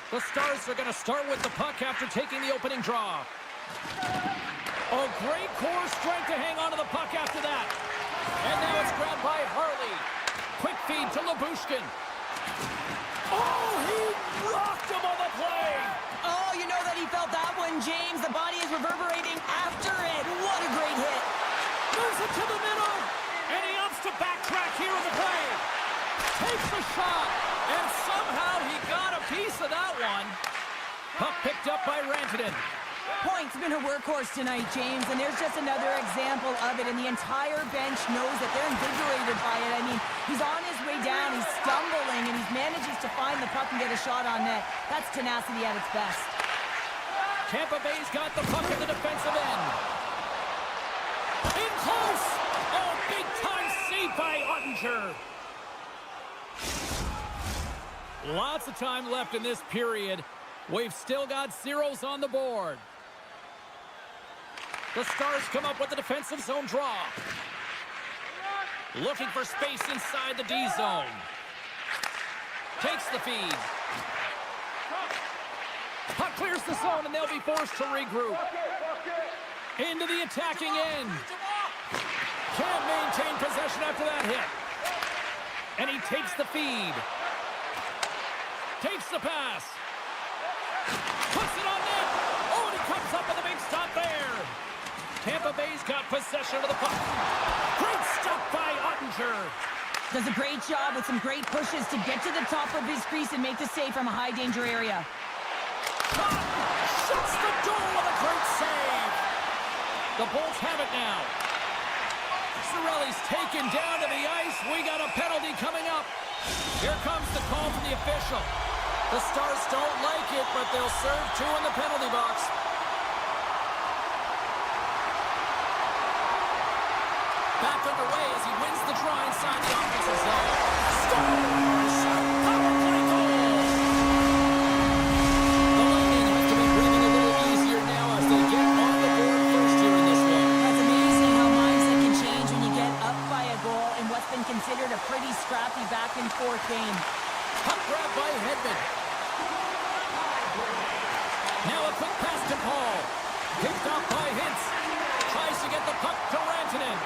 The Stars are going to start with the puck after taking the opening draw. Oh, great core strength to hang on to the puck after that. And now it's grabbed by Harley. Quick feed to Labushkin. Oh, he rocked him on the play. Oh, you know that he felt that one, James. The body is reverberating after it. What a great hit. Moves it to the middle. And he opts to backtrack here in the play. Takes the shot. And somehow he got a piece of that one. Puck picked up by Rantanen. Point's been a workhorse tonight, James, and there's just another example of it, and the entire bench knows that they're invigorated by it. I mean, he's on his way down, he's stumbling, and he manages to find the puck and get a shot on net. That's tenacity at its best. Tampa Bay's got the puck in the defensive end. In close! Oh, big-time save by Ottinger. Lots of time left in this period. We've still got zeros on the board. The Stars come up with the defensive zone draw. Looking for space inside the D zone. Takes the feed. Puck clears the zone and they'll be forced to regroup. Into the attacking end. Can't maintain possession after that hit. And he takes the feed. Takes the pass. Puts it on net. Oh, and he comes up with a big stop there. Tampa Bay's got possession of the puck. Great stop by Ottinger. Does a great job with some great pushes to get to the top of his crease and make the save from a high-danger area. Shuts the door with a great save. The Bolts have it now. Cirelli's taken down to the ice. We got a penalty coming up. Here comes the call from the official. The Stars don't like it, but they'll serve two in the penalty box. Back underway as he wins the draw inside the offensive zone. Stars! Power play goal! The Lightning have to be breathing a little easier now as they get on the board first here in this one. That's amazing how mindset can change when you get up by a goal in what's been considered a pretty scrappy back-and-forth game. Puck grab by Hedman. Now a quick pass to Paul. Picked off by Hintz. Tries to get the puck to Rantanen.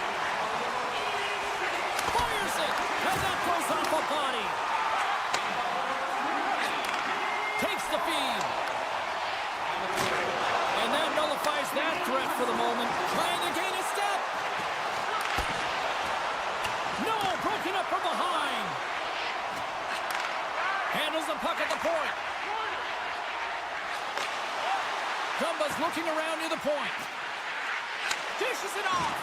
Fires it. And that goes off a body. Takes the feed. And that nullifies that threat for the moment. Trying to gain a step. No, broken up from behind. Handles the puck at the point. Dumba's looking around near the point. Dishes it off.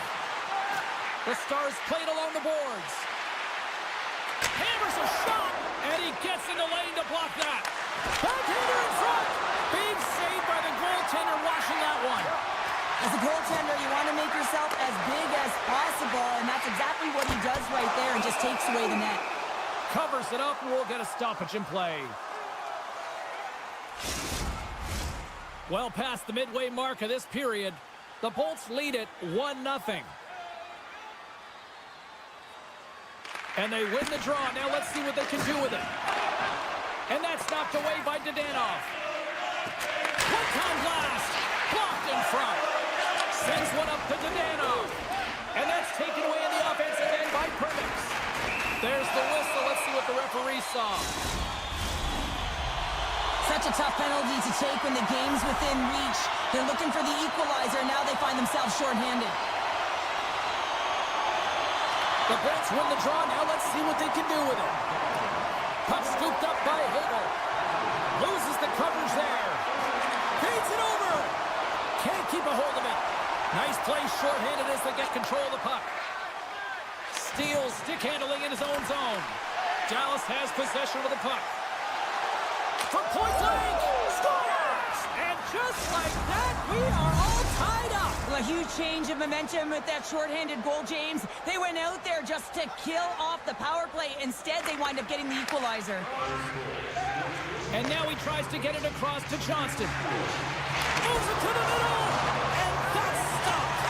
The Stars played along the boards. Hammers a shot, and he gets in the lane to block that. Backhander in front. Big save by the goaltender washing that one. As a goaltender, you want to make yourself as big as possible, and that's exactly what he does right there and just takes away the net. Covers it up, and we'll get a stoppage in play. Well past the midway mark of this period, the Bolts lead it 1-0. And they win the draw. Now let's see what they can do with it. And that's knocked away by Dadonov. One-time blast. Blocked in front. Sends one up to Dadonov. And that's taken away in the offensive end by Permix. There's the whistle. Let's see what the referee saw. Such a tough penalty to take when the game's within reach. They're looking for the equalizer. Now they find themselves shorthanded. The Bolts win the draw. Now let's see what they can do with it. Puck scooped up by Hagel. Loses the coverage there. Feeds it over. Can't keep a hold of it. Nice play shorthanded as they get control of the puck. Steals stick handling in his own zone. Dallas has possession of the puck. From point blank, scores! And just like that, we are all tied up. Well, a huge change of momentum with that shorthanded goal, James. They went out there just to kill off the power play. Instead, they wind up getting the equalizer. And now he tries to get it across to Johnston. Moves it to the middle, and that's stopped.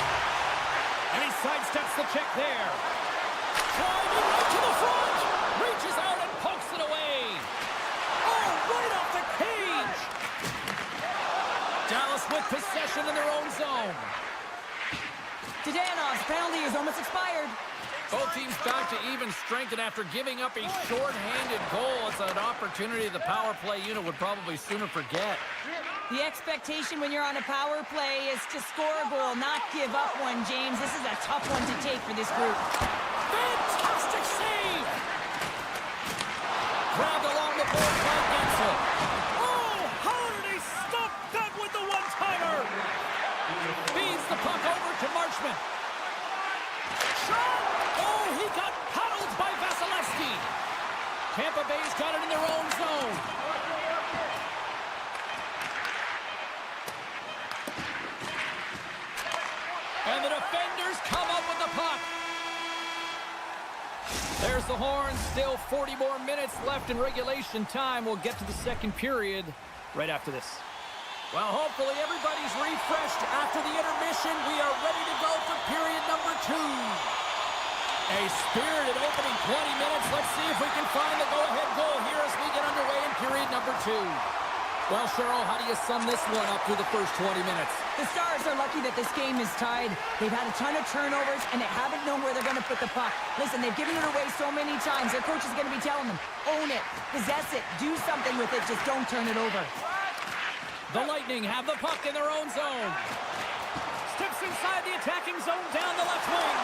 And he sidesteps the check there. Driving right to the front. Reaches out and pokes it away. Oh, right off the cage. team's back to even strength, and after giving up a short-handed goal, it's an opportunity the power play unit would probably sooner forget. The expectation when you're on a power play is to score a goal, not give up one, James. This is a tough one to take for this group. Fantastic save! Grabbed along the board by Gensel. Oh, how did he stop that with the one-timer? Feeds the puck over to Marchment. Shot! Oh, he got paddled by Vasilevsky. Tampa Bay's got it in their own zone. And the defenders come up with the puck. There's the horn. Still 40 more minutes left in regulation time. We'll get to the second period right after this. Well, hopefully everybody's refreshed after the intermission. We are ready to go for period number 2. A spirited opening 20 minutes. Let's see if we can find the go-ahead goal here as we get underway in period number 2. Well, Cheryl, how do you sum this one up through the first 20 minutes? The Stars are lucky that this game is tied. They've had a ton of turnovers, and they haven't known where they're going to put the puck. Listen, they've given it away so many times. Their coach is going to be telling them, own it, possess it, do something with it, just don't turn it over. The Lightning have the puck in their own zone. Steps inside the attacking zone down the left wing.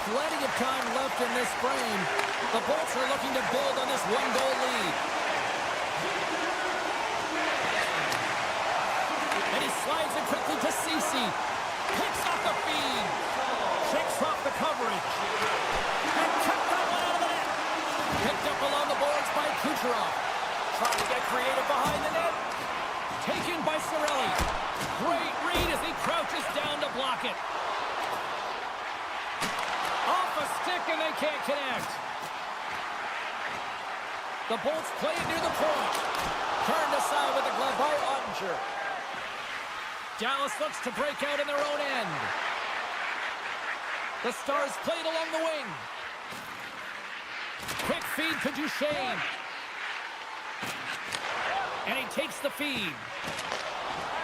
Plenty of time left in this frame. The Bolts are looking to build on this one-goal lead. And he slides it quickly to Ceci. Picks up the feed. Shakes off the coverage. And kept that one out of the net. Picked up along the boards by Kucherov. Trying to get creative behind the net. Taken by Cirelli. Great read as he crouches down to block it. Stick and they can't connect. The Bolts play it near the point. Turned aside with the glove by Ottinger. Dallas looks to break out in their own end. The Stars play it along the wing. Quick feed to Duchesne. And he takes the feed.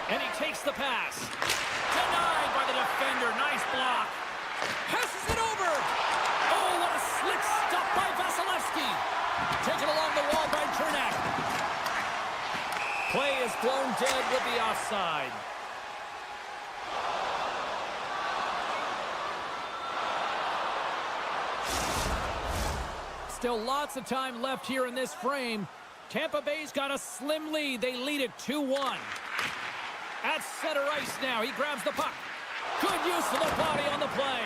And he takes the pass. Denied by the defender. Nice block. Passes it over. Oh, what a slick stop by Vasilevsky. Taken along the wall by Chernak. Play is blown dead with the offside. Still lots of time left here in this frame. Tampa Bay's got a slim lead. They lead it 2-1. At center ice now. He grabs the puck. Good use of the body on the play.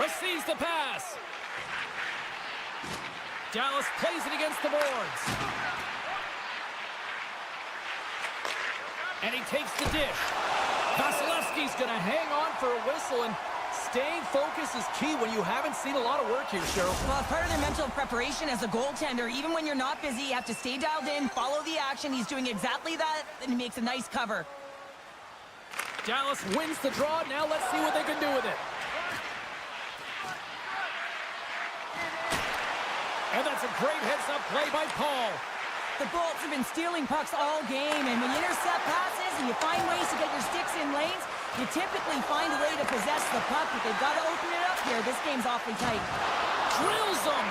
Receives the pass. Dallas plays it against the boards. And he takes the dish. Vasilevsky's going to hang on for a whistle, and staying focused is key when you haven't seen a lot of work here, Cheryl. Well, it's part of their mental preparation as a goaltender. Even when you're not busy, you have to stay dialed in, follow the action. He's doing exactly that, and he makes a nice cover. Dallas wins the draw. Now let's see what they can do with it. And that's a great heads-up play by Paul. The Bolts have been stealing pucks all game, and when you intercept passes and you find ways to get your sticks in lanes, you typically find a way to possess the puck, but they've got to open it up here. This game's awfully tight. Drills them!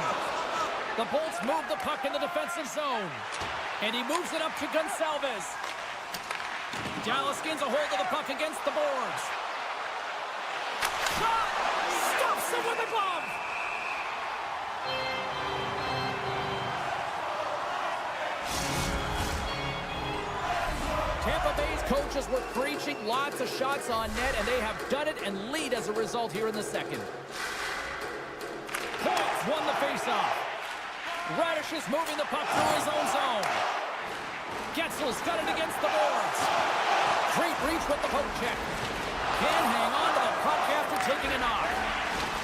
The Bolts move the puck in the defensive zone. And he moves it up to Gonsalves. Dallas gains a hold of the puck against the boards. Shot! Stops him with a glove! Tampa Bay's coaches were preaching lots of shots on net, and they have done it and lead as a result here in the second. Points won the faceoff. Radish is moving the puck through his own zone. Getzel's got it against the boards. Great reach with the poke check. Can hang on to the puck after taking a knock.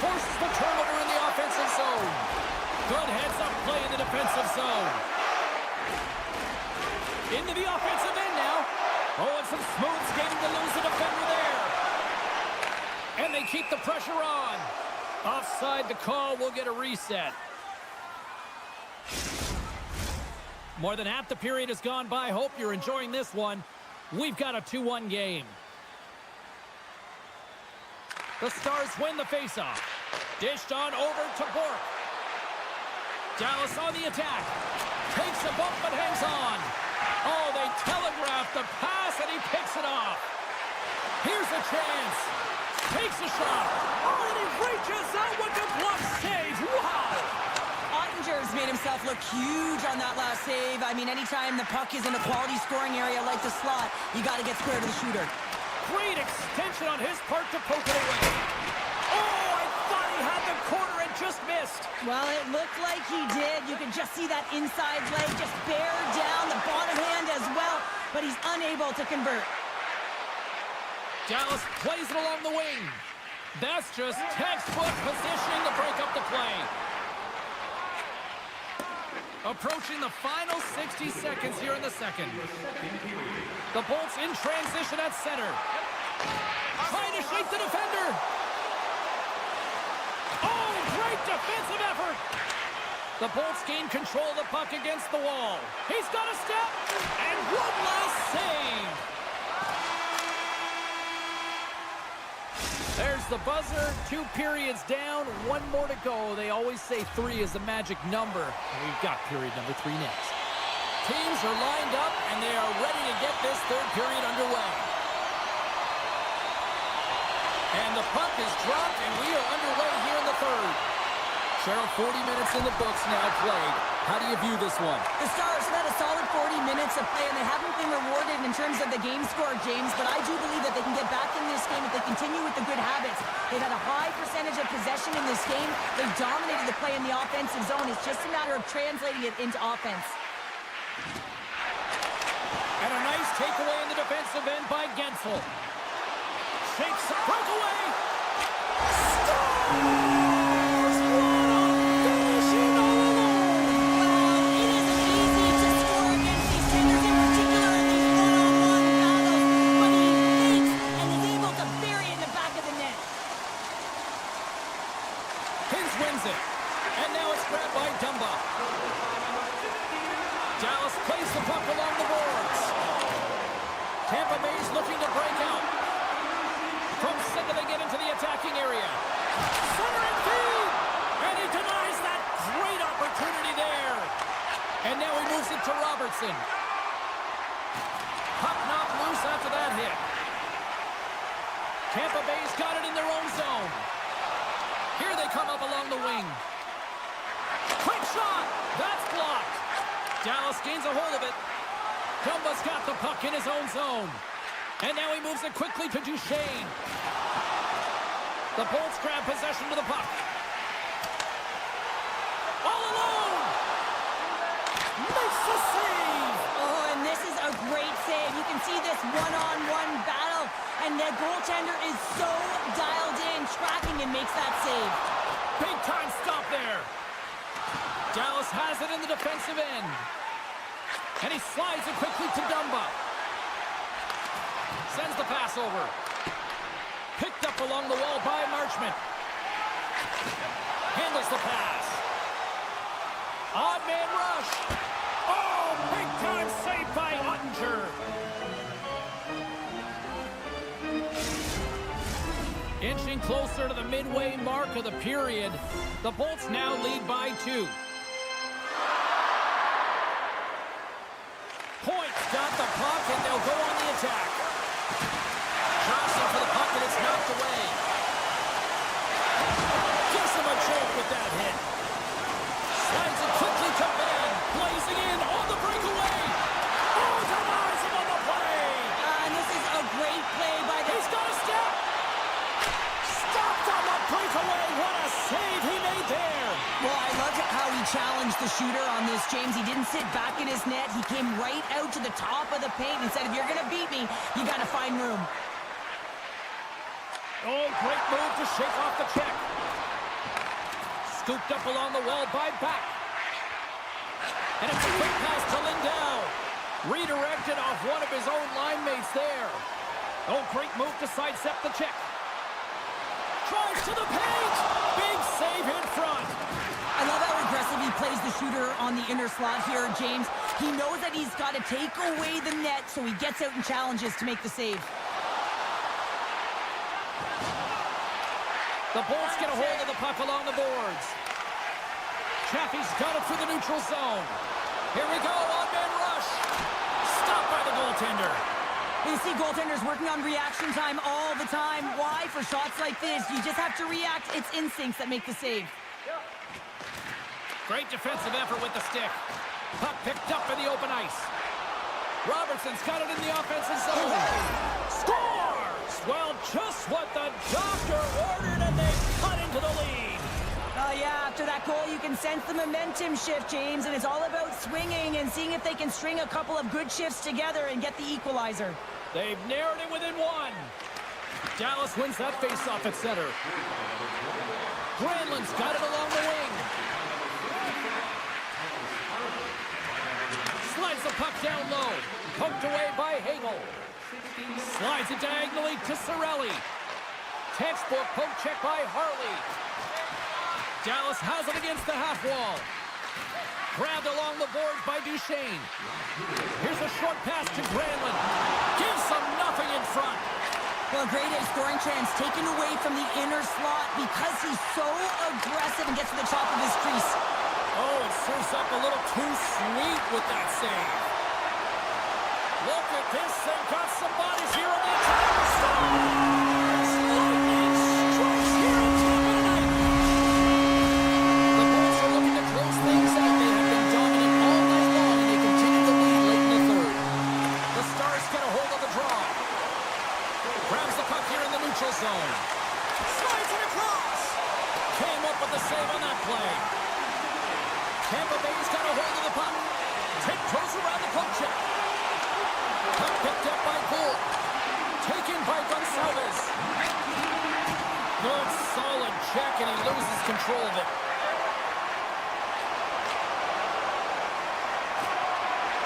Forces the turnover in the offensive zone. Good heads-up play in the defensive zone. Into the offensive end now. Oh, and some smooth skating to lose the defender there. And they keep the pressure on. Offside the call. We'll get a reset. More than half the period has gone by. Hope you're enjoying this one. We've got a 2-1 game. The Stars win the faceoff. Dished on over to Bork. Dallas on the attack. Takes a bump but hangs on. Oh, they telegraphed the pass and he picks it off. Here's a chance. Takes a shot. Oh, and he reaches out with the glove save. Wow. Ottinger's made himself look huge on that last save. I mean, anytime the puck is in a quality scoring area like the slot, you got to get square to the shooter. Great extension on his part to poke it away. Oh, I thought he had the corner and just missed. Well, it looked like he did. You could just see that inside leg just bear down, the bottom hand as well, but he's unable to convert. Dallas plays it along the wing. That's just textbook positioning to break up the play. Approaching the final 60 seconds here in the second. The Bolts in transition at center. Trying to shake the defender. Oh, great defensive effort. The Bolts gain control of the puck against the wall. He's got a step. And one last save. There's the buzzer. 2 periods down, 1 more to go. They always say 3 is the magic number. We've got period number 3 next. Teams are lined up, and they are ready to get this third period underway. And the puck is dropped, and we are underway here in the third. Cheryl, 40 minutes in the books now played. How do you view this one? The Stars have had a solid 40 minutes of play, and they haven't been rewarded in terms of the game score, James, but I do believe that they can get back in this game if they continue with the good habits. They've had a high percentage of possession in this game. They've dominated the play in the offensive zone. It's just a matter of translating it into offense. And a nice takeaway in the defensive end by Gensel. Shakes the breakaway. Stars won on finishing all alone. It isn't easy to score against these tenders, in particular in these one-on-one battles, but he fakes and is able to bury it in the back of the net. Hins wins it. And now it's grabbed by Dumba. Dallas plays the puck along the boards. Tampa Bay's looking to break out. From center they get into the attacking area. Center and feed! And he denies that great opportunity there. And now he moves it to Robertson. Puck knocked loose after that hit. Tampa Bay's got it in their own zone. Here they come up along the wing. Quick shot! That's blocked. Dallas gains a hold of it. Dumba's got the puck in his own zone. And now he moves it quickly to Duchesne. The Bolts grab possession to the puck. All alone! Makes the save! Oh, and this is a great save. You can see this one-on-one battle, and the goaltender is so dialed in, tracking, and makes that save. Big time stop there. Dallas has it in the defensive end. And he slides it quickly to Dumba. Sends the pass over. Picked up along the wall by Marchment. Handles the pass. Odd man rush. Oh, big time save by Ottinger. Inching closer to the midway mark of the period. The Bolts now lead by 2. Point's got the puck, and they'll go on the attack. Johnson for the puck, and it's knocked away. Gives him a joke with that hit. Slides it quickly to Ben. Blazing in on the breakaway. Oh, denies him on the play. And this is a great play by the... He's got a step. Stopped on the breakaway. What a save he made there. Well, I loved how he challenged the shooter on this, James. He didn't sit back in his net. He came right out to the top of the paint and said, if you're going to beat me, you got to find room. Oh, great move to shake off the check. Scooped up along the wall by Back. And it's a quick pass to Lindell. Redirected off one of his own line mates there. Oh, great move to sidestep the check. Drives to the paint. Big save in front. I love how aggressive he plays the shooter on the inner slot here, James. He knows that he's got to take away the net, so he gets out and challenges to make the save. The Bolts get a hold of the puck along the boards. Chaffee's got it through the neutral zone. Here we go, on-man rush. Stopped by the goaltender. You see goaltenders working on reaction time all the time. Why? For shots like this, you just have to react. It's instincts that make the save. Great defensive effort with the stick. Puck picked up in the open ice. Robertson's got it in the offensive zone. Scores! Well, just what the doctor ordered, and they cut into the lead. Yeah, after that goal, you can sense the momentum shift, James, and it's all about swinging and seeing if they can string a couple of good shifts together and get the equalizer. They've narrowed it within one. Dallas wins that faceoff at center. Granlund's got it along the wing. Slides the puck down low. Poked away by Hagel. Slides it diagonally to Cirelli. Textbook poke check by Harley. Dallas has it against the half wall. Grabbed along the boards by Duchesne. Here's a short pass to Granlund. Gives them nothing in front. Well, great A scoring chance taken away from the inner slot because he's so aggressive and gets to the top of his crease. Oh, it serves up a little too sweet with that save. Look at this. They've got some bodies here on the attack. Stars! Lightning strikes here in Tampa tonight. The Bolts are looking to close things out. They have been dominant all night long, and they continue to lead late in the third. The Stars get a hold of the draw. Grabs the puck here in the neutral zone. Slides it across. Came up with the save on that play. Tampa Bay's got a hold of the puck. Tiptoes around the poke check. Puck picked up by Gould. Taken by Gonçalves. Good solid check, and he loses control of it.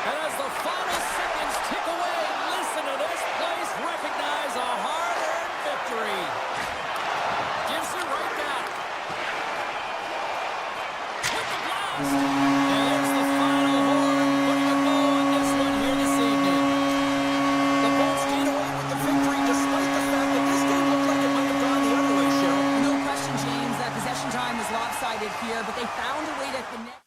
And as the final seconds tick away, listen to this place recognize a hard-earned victory. Gives it right back. With the blast. And there's the final horn, putting a bow on this one here this evening. The Bolts came away with the victory despite the fact that this game looked like it might have gone the other way, Cheryl. No question, James, that possession time was lopsided here, but they found a way to connect.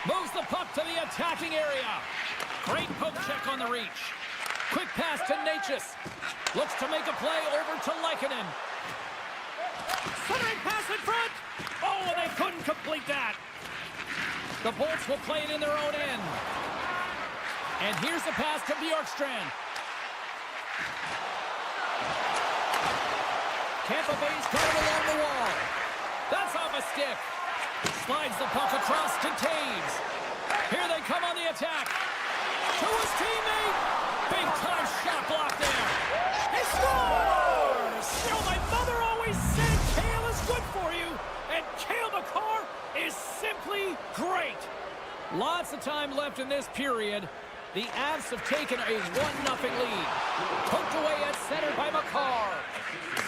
Moves the puck to the attacking area. Great poke check on the reach. Quick pass to Natchez. Looks to make a play over to Lehkonen. Centering pass in front. Oh, and they couldn't complete that. The Bolts will play it in their own end. And here's the pass to Bjorkstrand. Tampa Bay's got it along the wall. That's off a stick. Slides the puck across to Taves. Here they come on the attack. To his teammate. Big time shot block there. He scores! You know, my mother always said kale is good for you. And Cale Makar is simply great. Lots of time left in this period. The Avs have taken a 1-0 lead. Poked away at center by Makar.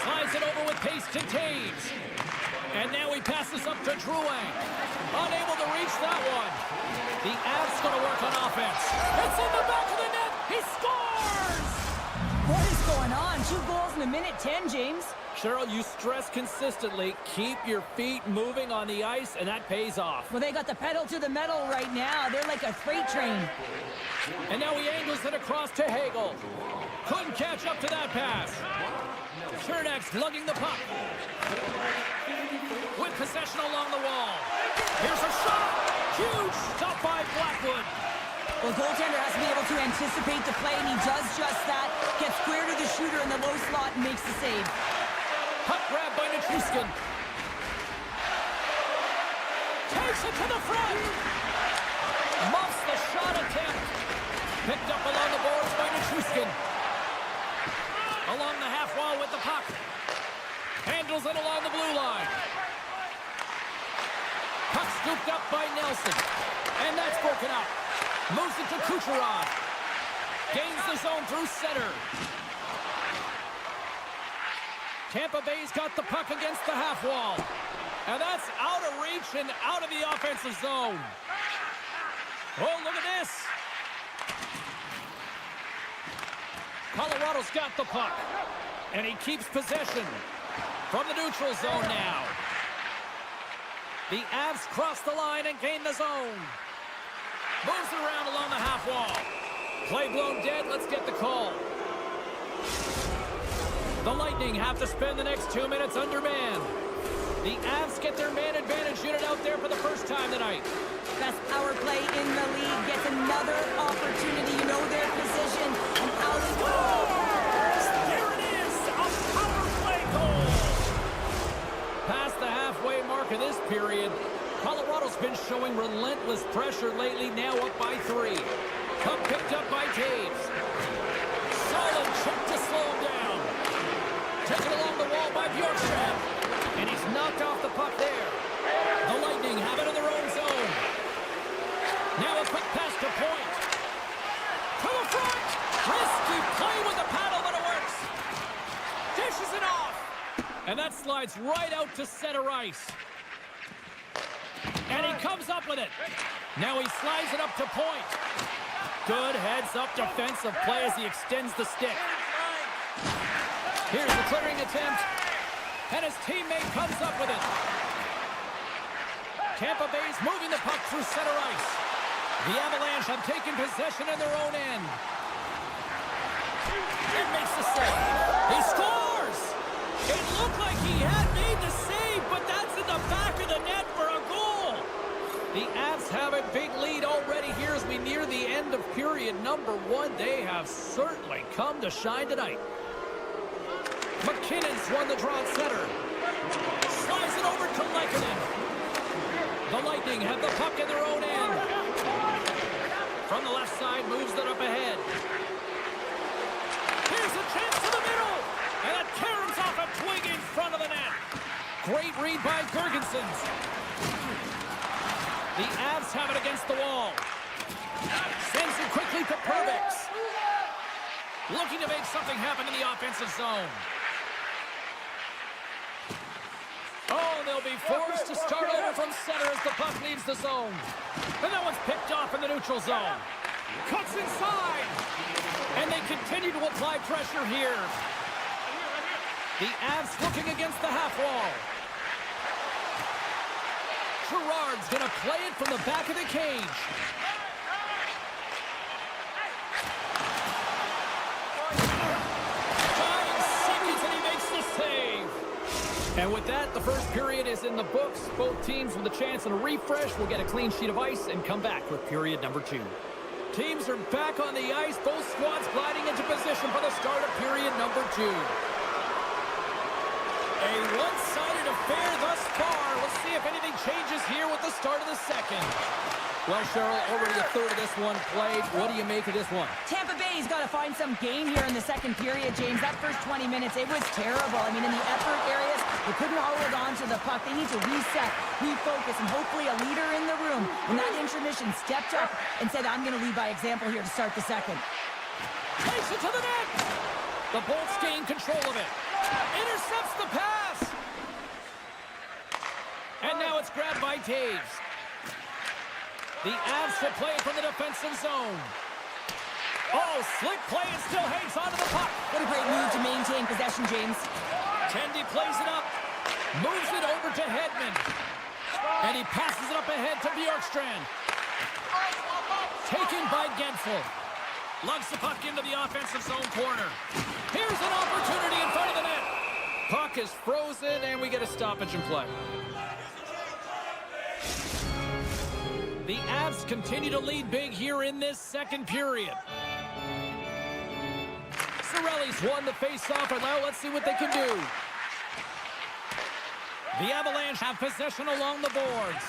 Slides it over with pace to Taves. And now he passes up to Drouin. Unable to reach that one. The Avs going to work on offense. It's in the back of the net. He scores! What is going on? 2 goals in a minute 10, James. Cheryl, you stress consistently, keep your feet moving on the ice, and that pays off. Well, they got the pedal to the metal right now. They're like a freight train. And now he angles it across to Hagel. Couldn't catch up to that pass. Chernak's lugging the puck. With possession along the wall. Here's a shot. Huge stop by Blackwood. Well, the goaltender has to be able to anticipate the play, and he does just that. Gets square to the shooter in the low slot and makes the save. Puck grab by Nichushkin. Takes it to the front. Muffs the shot attempt. Picked up along the boards by Nichushkin. Along the half wall with the puck. Handles it along the blue line. Puck scooped up by Nelson. And that's broken up. Moves it to Kucherov. Gains the zone through center. Tampa Bay's got the puck against the half wall. And that's out of reach and out of the offensive zone. Oh, look at this. Colorado's got the puck. And he keeps possession from the neutral zone now. The Avs cross the line and gain the zone. Moves it around along the half wall. Play blown dead. Let's get the call. The Lightning have to spend the next 2 minutes undermanned. The Avs get their man advantage unit out there for the first time tonight. Best power play in the league. Gets another opportunity. You know their position and how to score. There it is. A power play goal. Past the halfway mark of this period, Colorado's been showing relentless pressure lately, now up by 3. Puck picked up by Taves. Solid check to slow him down. Taken along the wall by Bjorkstrand. And he's knocked off the puck there. The Lightning have it in their own zone. Now a quick pass to Point. To the front. Risky play with the paddle, but it works. Dishes it off. And that slides right out to center ice. And he comes up with it. Now he slides it up to Point. Good heads-up defensive play as he extends the stick. Here's the clearing attempt. And his teammate comes up with it. Tampa Bay's moving the puck through center ice. The Avalanche have taken possession in their own end. And makes the save. He scores! It looked like he had made the save, but that's in the back of the net for a goal. The Avs have a big lead already here as we near the end of period number 1. They have certainly come to shine tonight. McKinnon's won the draw at center. Slides it over to Lehkonen. The Lightning have the puck in their own end. From the left side, moves it up ahead. Here's a chance to the middle. And it caroms off a twig in front of the net. Great read by Gergensons. The Avs have it against the wall. Sends it quickly to Perbix. Looking to make something happen in the offensive zone. Oh, they'll be forced to start over from center as the puck leaves the zone. And that one's picked off in the neutral zone. Cuts inside. And they continue to apply pressure here. The Avs looking against the half wall. Gerard's going to play it from the back of the cage. 5 seconds and he makes the save. And with that, the first period is in the books. Both teams with a chance and a refresh will get a clean sheet of ice and come back with period number 2. Teams are back on the ice. Both squads gliding into position for the start of period number 2. A one-sided affair thus far. Let's see if anything changes here with the start of the second. Well, Cheryl, already a third of this one played. What do you make of this one? Tampa Bay's got to find some game here in the second period, James. That first 20 minutes, it was terrible. I mean, in the effort areas, they couldn't hold on to the puck. They need to reset, refocus, and hopefully a leader in the room in that intermission stepped up and said, I'm going to lead by example here to start the second. Takes it to the net. The Bolts gain control of it. Intercepts the pass. And now it's grabbed by Taves. The Avs will play it from the defensive zone. Oh, slick play and still hangs onto the puck. What a great move to maintain possession, James. Tendy plays it up. Moves it over to Hedman. And he passes it up ahead to Bjorkstrand. Taken by Gensel. Lugs the puck into the offensive zone corner. Here's an opportunity in front of the net. Puck is frozen, and we get a stoppage in play. The Avs continue to lead big here in this second period. Cirelli's won the face-off, and now let's see what they can do. The Avalanche have possession along the boards.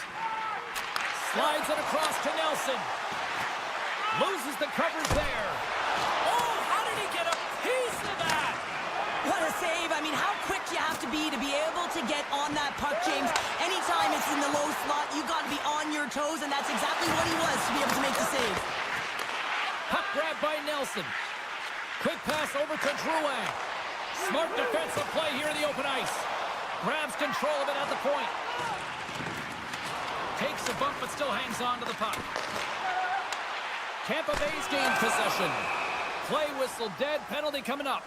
Slides it across to Nelson. Loses the coverage there. Oh, how did he get a piece of that? What a save. I mean, how quick you have to be able to get on that puck, James. Anytime it's in the low slot, you got to be on your toes, and that's exactly what he was to be able to make the save. Puck grabbed by Nelson. Quick pass over to Drouin. Smart defensive play here in the open ice. Grabs control of it at the point. Takes a bump, but still hangs on to the puck. Tampa Bay's gained possession. Play whistle dead. Penalty coming up.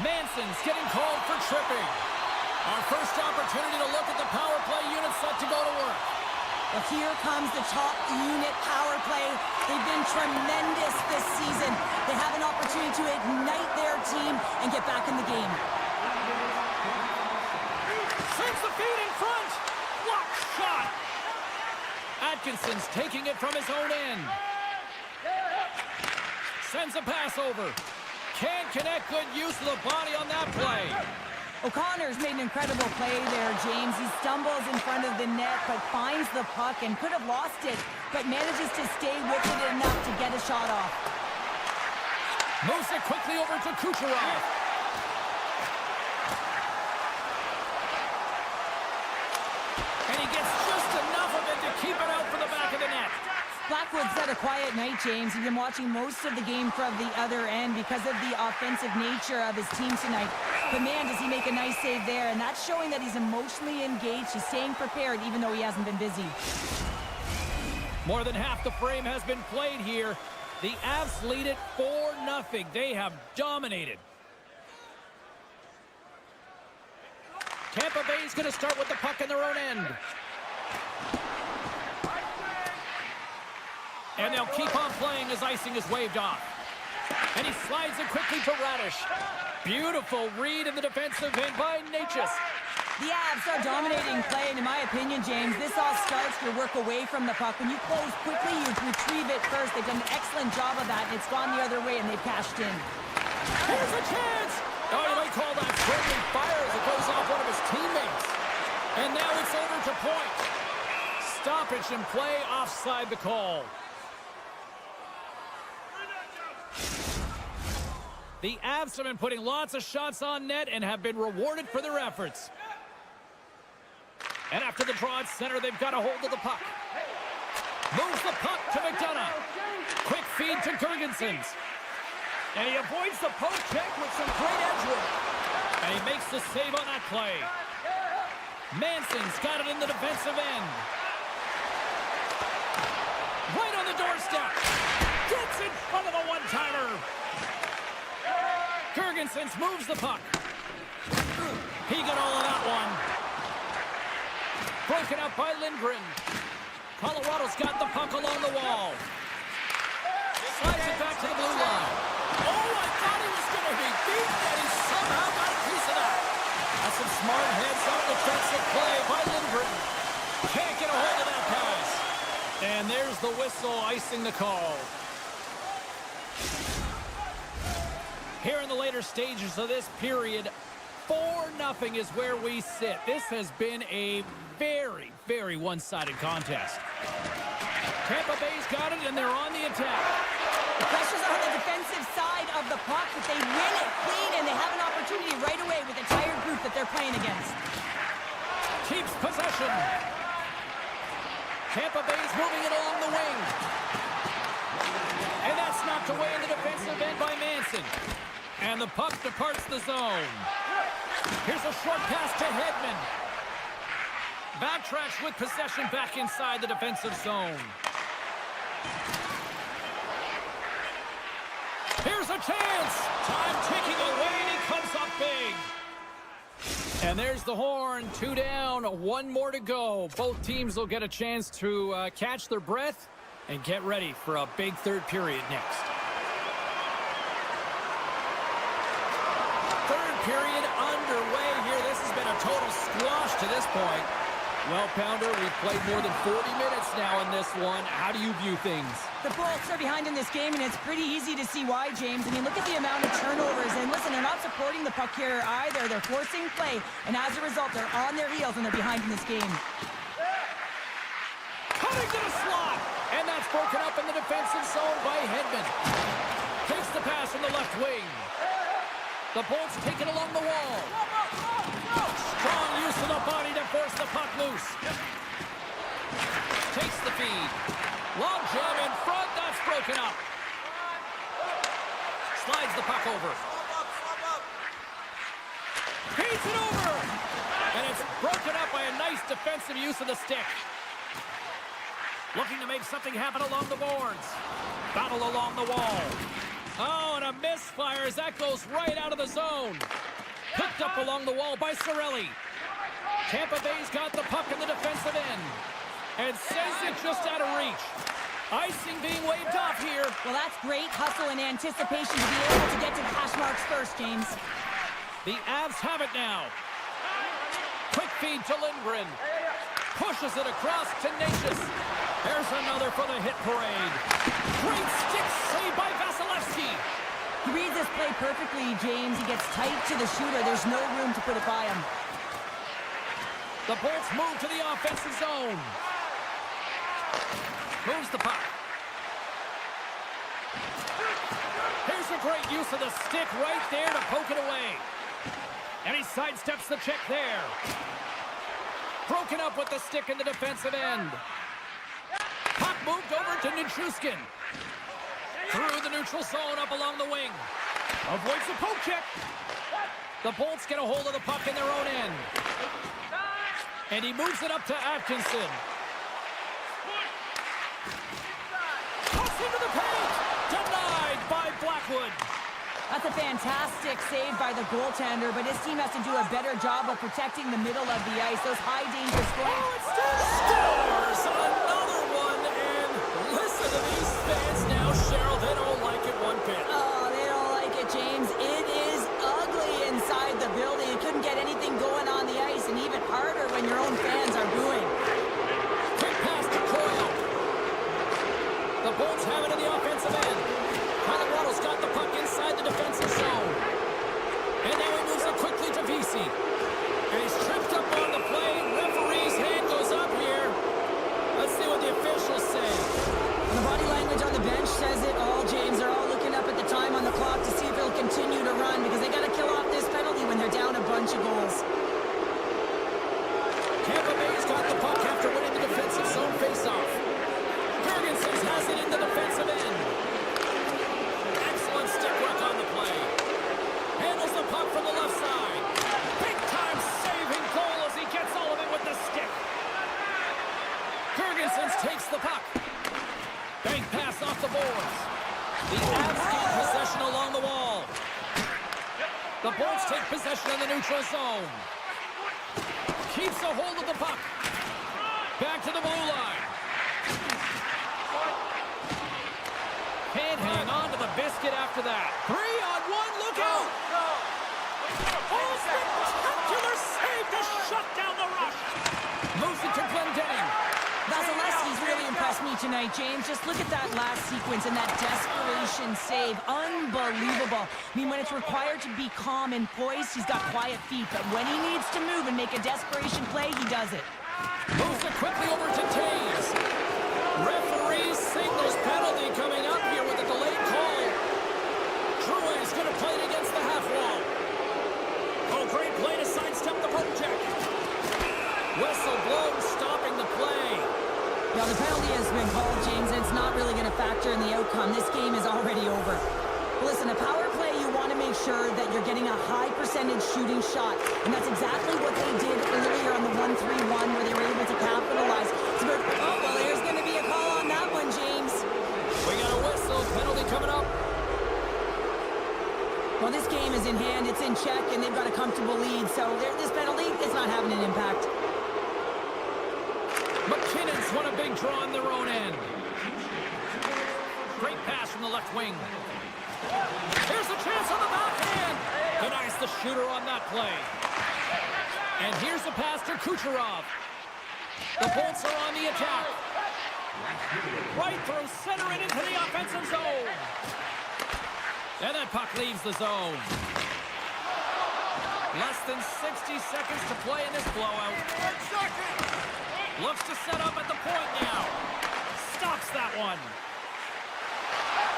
Manson's getting called for tripping. Our first opportunity to look at the power play unit set to go to work. Well, here comes the top unit power play. They've been tremendous this season. They have an opportunity to ignite their team and get back in the game. Sends the feed in front. Block shot. Atkinson's taking it from his own end. Sends a pass over. Can't connect. Good use of the body on that play. O'Connor's made an incredible play there, James. He stumbles in front of the net, but finds the puck and could have lost it, but manages to stay with it enough to get a shot off. Moves it quickly over to Kucherov. And he gets just enough of it to keep it out for the back of the net. Blackwood's had a quiet night, James. He's been watching most of the game from the other end because of the offensive nature of his team tonight. But man, does he make a nice save there, and that's showing that he's emotionally engaged. He's staying prepared even though he hasn't been busy. More than half the frame has been played here. The Avs lead it 4-0. They have dominated. Tampa Bay's going to start with the puck in their own end. And they'll keep on playing as icing is waved off. And he slides it quickly to Radish. Beautiful read in the defensive end by Natchez. The Avs are dominating play, and in my opinion, James, this all starts your work away from the puck. When you close quickly, you retrieve it first. They've done an excellent job of that, and it's gone the other way, and they've cashed in. Here's a chance! Oh, you might call that friendly fire as it goes off one of his teammates. And now it's over to point. Stoppage in play, offside the call. The Avs have been putting lots of shots on net and have been rewarded for their efforts. And after the draw at center, they've got a hold of the puck. Moves the puck to McDonough. Quick feed to Girgensons. And he avoids the poke check with some great edge work. And he makes the save on that play. Manson's got it in the defensive end. Right on the doorstep. Gets in front of the one-timer. Girgensons moves the puck. He got all of that one. Broken up by Lindgren. Colorado's got the puck along the wall. Slides it back to the blue line. Oh, I thought he was going to be beaten, and he somehow got a piece of that. That's some smart heads-up defensive play by Lindgren. Can't get a hold of that pass. And there's the whistle icing the call. Here in the later stages of this period, 4-0 is where we sit. This has been a very, very one-sided contest. Tampa Bay's got it, and they're on the attack. The pressure's on the defensive side of the puck, but they win it clean, and they have an opportunity right away with the tired group that they're playing against. Keeps possession. Tampa Bay's moving it along the wing. And that's knocked away in the defensive end by Manson. And the puck departs the zone. Here's a short pass to Hedman. Backtracks with possession back inside the defensive zone. Here's a chance. Time ticking away, and he comes up big. And there's the horn. 2 down, 1 more to go. Both teams will get a chance to catch their breath and get ready for a big third period next. Third period underway here. This has been a total squash to this point. Well, Pounder, we've played more than 40 minutes now in this one. How do you view things? The Bolts are behind in this game, and it's pretty easy to see why, James. I mean, look at the amount of turnovers. And listen, they're not supporting the puck here either. They're forcing play, and as a result, they're on their heels, and they're behind in this game. Cutting to the slot, and that's broken up in the defensive zone by Hedman. Takes the pass from the left wing. The Bolts take it along the wall. Strong use of the body to force the puck loose. Takes the feed. Long jam in front. That's broken up. Slides the puck over. Feeds it over. And it's broken up by a nice defensive use of the stick. Looking to make something happen along the boards. Battle along the wall. Oh, and a misfire as that goes right out of the zone. Picked up along the wall by Cirelli. Tampa Bay's got the puck in the defensive end. And sends it just out of reach. Icing being waved off here. Well, that's great hustle and anticipation to be able to get to the hash marks first, James. The Avs have it now. Quick feed to Lindgren. Pushes it across, tenacious. There's another for the hit parade. Great stick save by Vasilevsky. He reads this play perfectly, James. He gets tight to the shooter. There's no room to put it by him. The Bolts move to the offensive zone. Moves the puck. Here's a great use of the stick right there to poke it away. And he sidesteps the check there. Broken up with the stick in the defensive end. Puck moved over to Nichushkin. Through the neutral zone up along the wing. Avoids the poke check. The Bolts get a hold of the puck in their own end. And he moves it up to Atkinson. Cuts into the paint. Denied by Blackwood. That's a fantastic save by the goaltender, but his team has to do a better job of protecting the middle of the ice. Those high danger scoring. Oh, it's scores! Another one, and listen to these fans now, Cheryl. They don't like it one bit. Oh, they don't like it, James. It is ugly inside the building. You couldn't get anything going on the ice, and even harder when your own fans are booing. Quick pass to Coyle. The Bolts have it in the offensive end. Colorado's got the puck inside the defensive zone. And now he moves it quickly to Vesey. And he's tripped up on the play. Referee's hand goes up here. Let's see what the officials say. The body language on the bench says it all, James. They're all looking up at the time on the clock to see if it'll continue to run because they got to kill off this penalty when they're down a bunch of goals. Tampa Bay's got the puck after winning the defensive zone faceoff. Jurgensen has it in the defensive end. Excellent stick work on the play. Handles the puck from the left side. Big time saving goal as he gets all of it with the stick. Jurgensen takes the puck. Bank pass off the boards. The Avs gain possession along the wall. The Bolts take possession in the neutral zone. Keeps a hold of the puck. back to the blue line. Can't hang on to the biscuit after that. 3-on-1, look out! Oh, spectacular save to shut down the rush. Moves it to Glendening. Vasilevsky's really impressed me tonight, James. Just look at that last sequence and that desperation save. Unbelievable. I mean, when it's required to be calm and poised, he's got quiet feet. But when he needs to move and make a desperation play, he does it. Moves it quickly over to Taves. Referee signals penalty coming up here with a delayed call. Drouin's going to play it against the half wall. Oh, great play to sidestep the poke check. Whistle blown, stopping the play. Now, the penalty has been called, James, and it's not really going to factor in the outcome. This game is already over. Listen, a power play, you want to make sure that you're getting a high percentage shooting shot, and that's exactly what they did earlier on the 1-3-1 where they were able to capitalize. But, oh, well, there's going to be a call on that one, James. We got a whistle. Penalty coming up. Well, this game is in hand. It's in check, and they've got a comfortable lead. So this penalty, it's not having an impact. McKinnon's won a big draw on their own end. Great pass from the left wing. Here's a chance on the backhand. Denies the shooter on that play. And here's the pass to Kucherov. The Bolts are on the attack. Right through center and into the offensive zone. And that puck leaves the zone. Less than 60 seconds to play in this blowout. Looks to set up at the point now. Stops that one.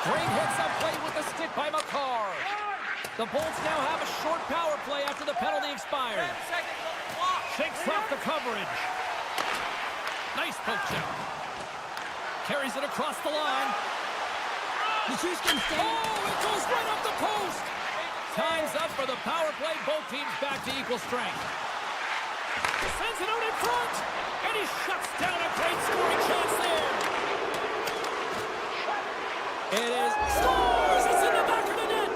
Great hits up play with the stick by McCarr. The Bolts now have a short power play after the penalty expired. Shakes off the coverage. Nice poke check. Carries it across the line. The shoes can stay. Oh, it goes right up the post. Time's up for the power play. Both teams back to equal strength. Sends it out in front. And he shuts down a great scoring chance there. It is scores. It's in the back of the net.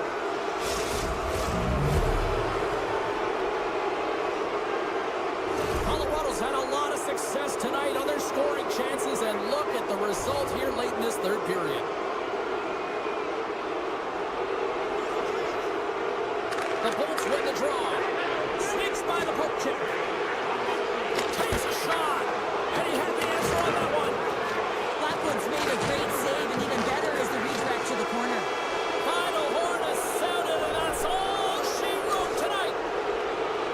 Colorado's had a lot of success tonight on their scoring chances, and look at the result here late in this third period. The Bolts win the draw. Sneaks by the poke check. Takes a shot. And he had the answer on that one. Blackwood's made a great save, and even better is the redirect to the corner. Final horn has sounded, and that's all she wrote tonight.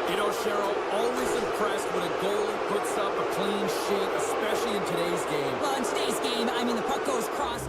You know, Cheryl, always impressed when a goalie puts up a clean sheet, especially in today's game. Well, in today's game, I mean, the puck goes cross.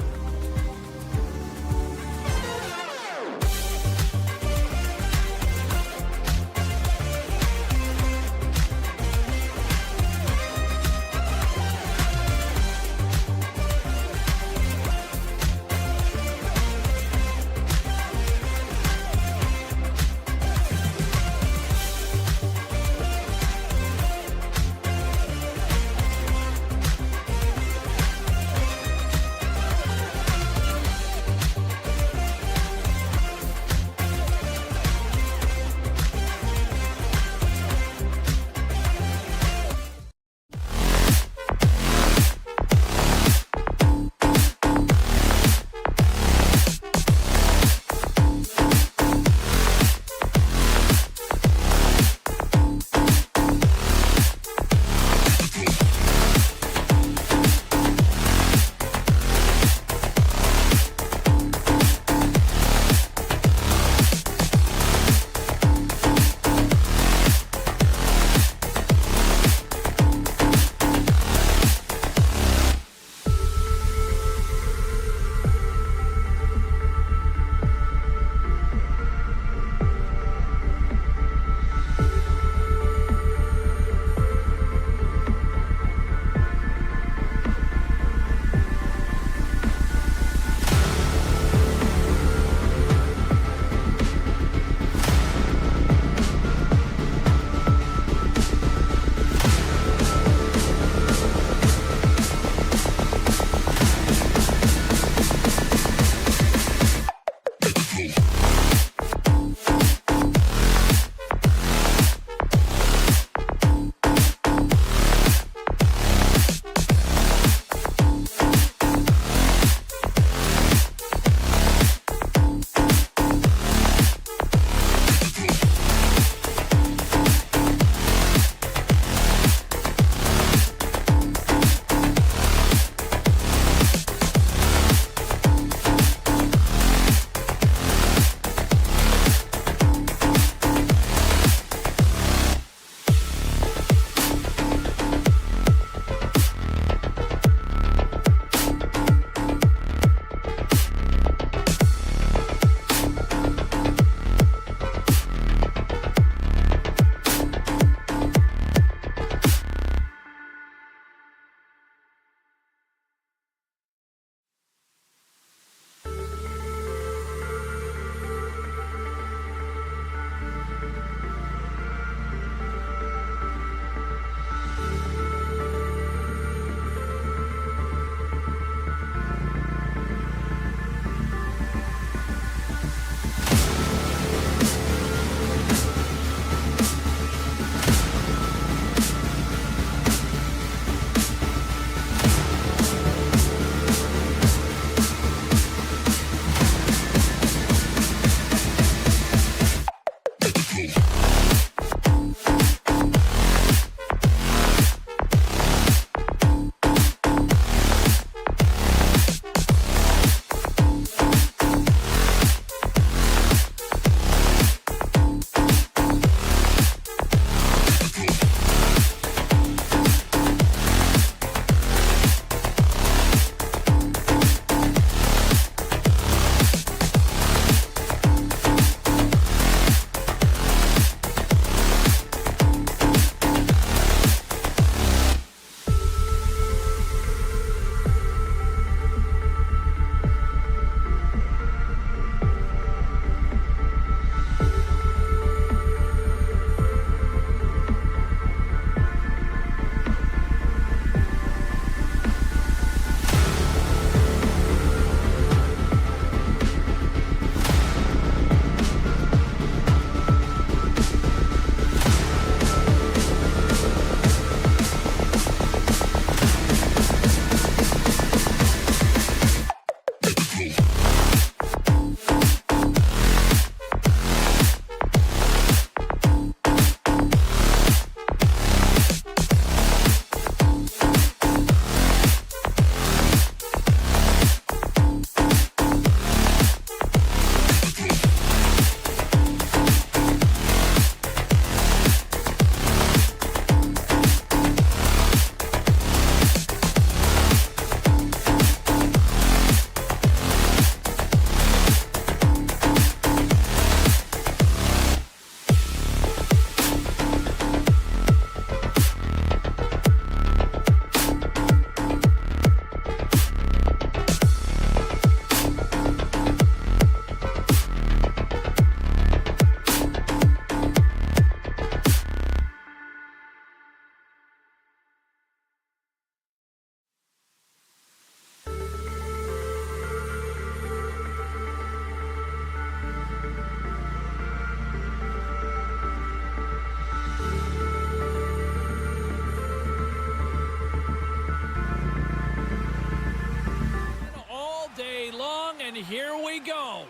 here we go.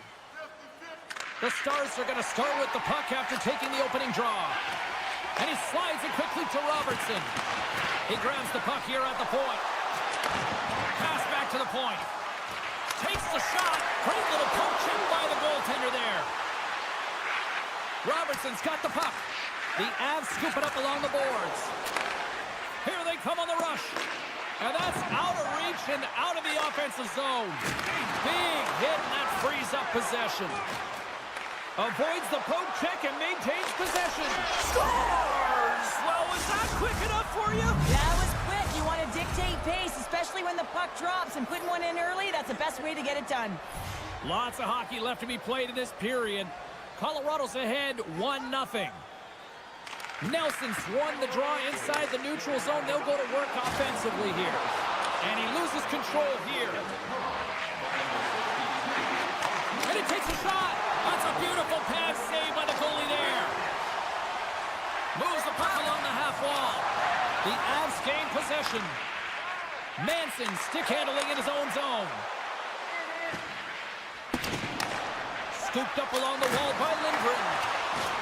The Stars are going to start with the puck after taking the opening draw. And he slides it quickly to Robertson. He grabs the puck here at the point. Pass back to the point. Takes the shot. Great little poke check by the goaltender there. Robertson's got the puck. The Avs scoop it up along the boards. Here they come on the rush. And that's out of reach and out of the offensive zone. Big hit, and that frees up possession. Avoids the poke check and maintains possession. Scores! Well, was that quick enough for you? That was quick. You want to dictate pace, especially when the puck drops, and putting one in early, that's the best way to get it done. Lots of hockey left to be played in this period. Colorado's ahead 1-0. Nelson's won the draw inside the neutral zone. They'll go to work offensively here. And he loses control here. And he takes a shot. That's a beautiful pass saved by the goalie there. Moves the puck along the half wall. The Avs gain possession. Manson stick handling in his own zone. Scooped up along the wall by Lindgren.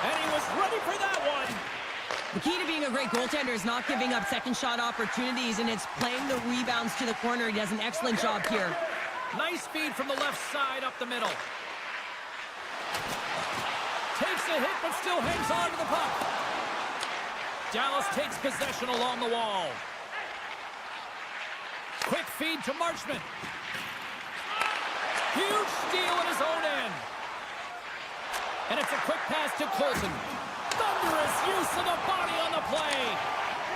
And he was ready for that one. The key to being a great goaltender is not giving up second shot opportunities, and it's playing the rebounds to the corner. He does an excellent job here. Nice speed from the left side up the middle. Takes a hit, but still hangs on to the puck. Dallas takes possession along the wall. Quick feed to Marchment. Huge steal at his own end. And it's a quick pass to Colton. Thunderous use of the body on the play.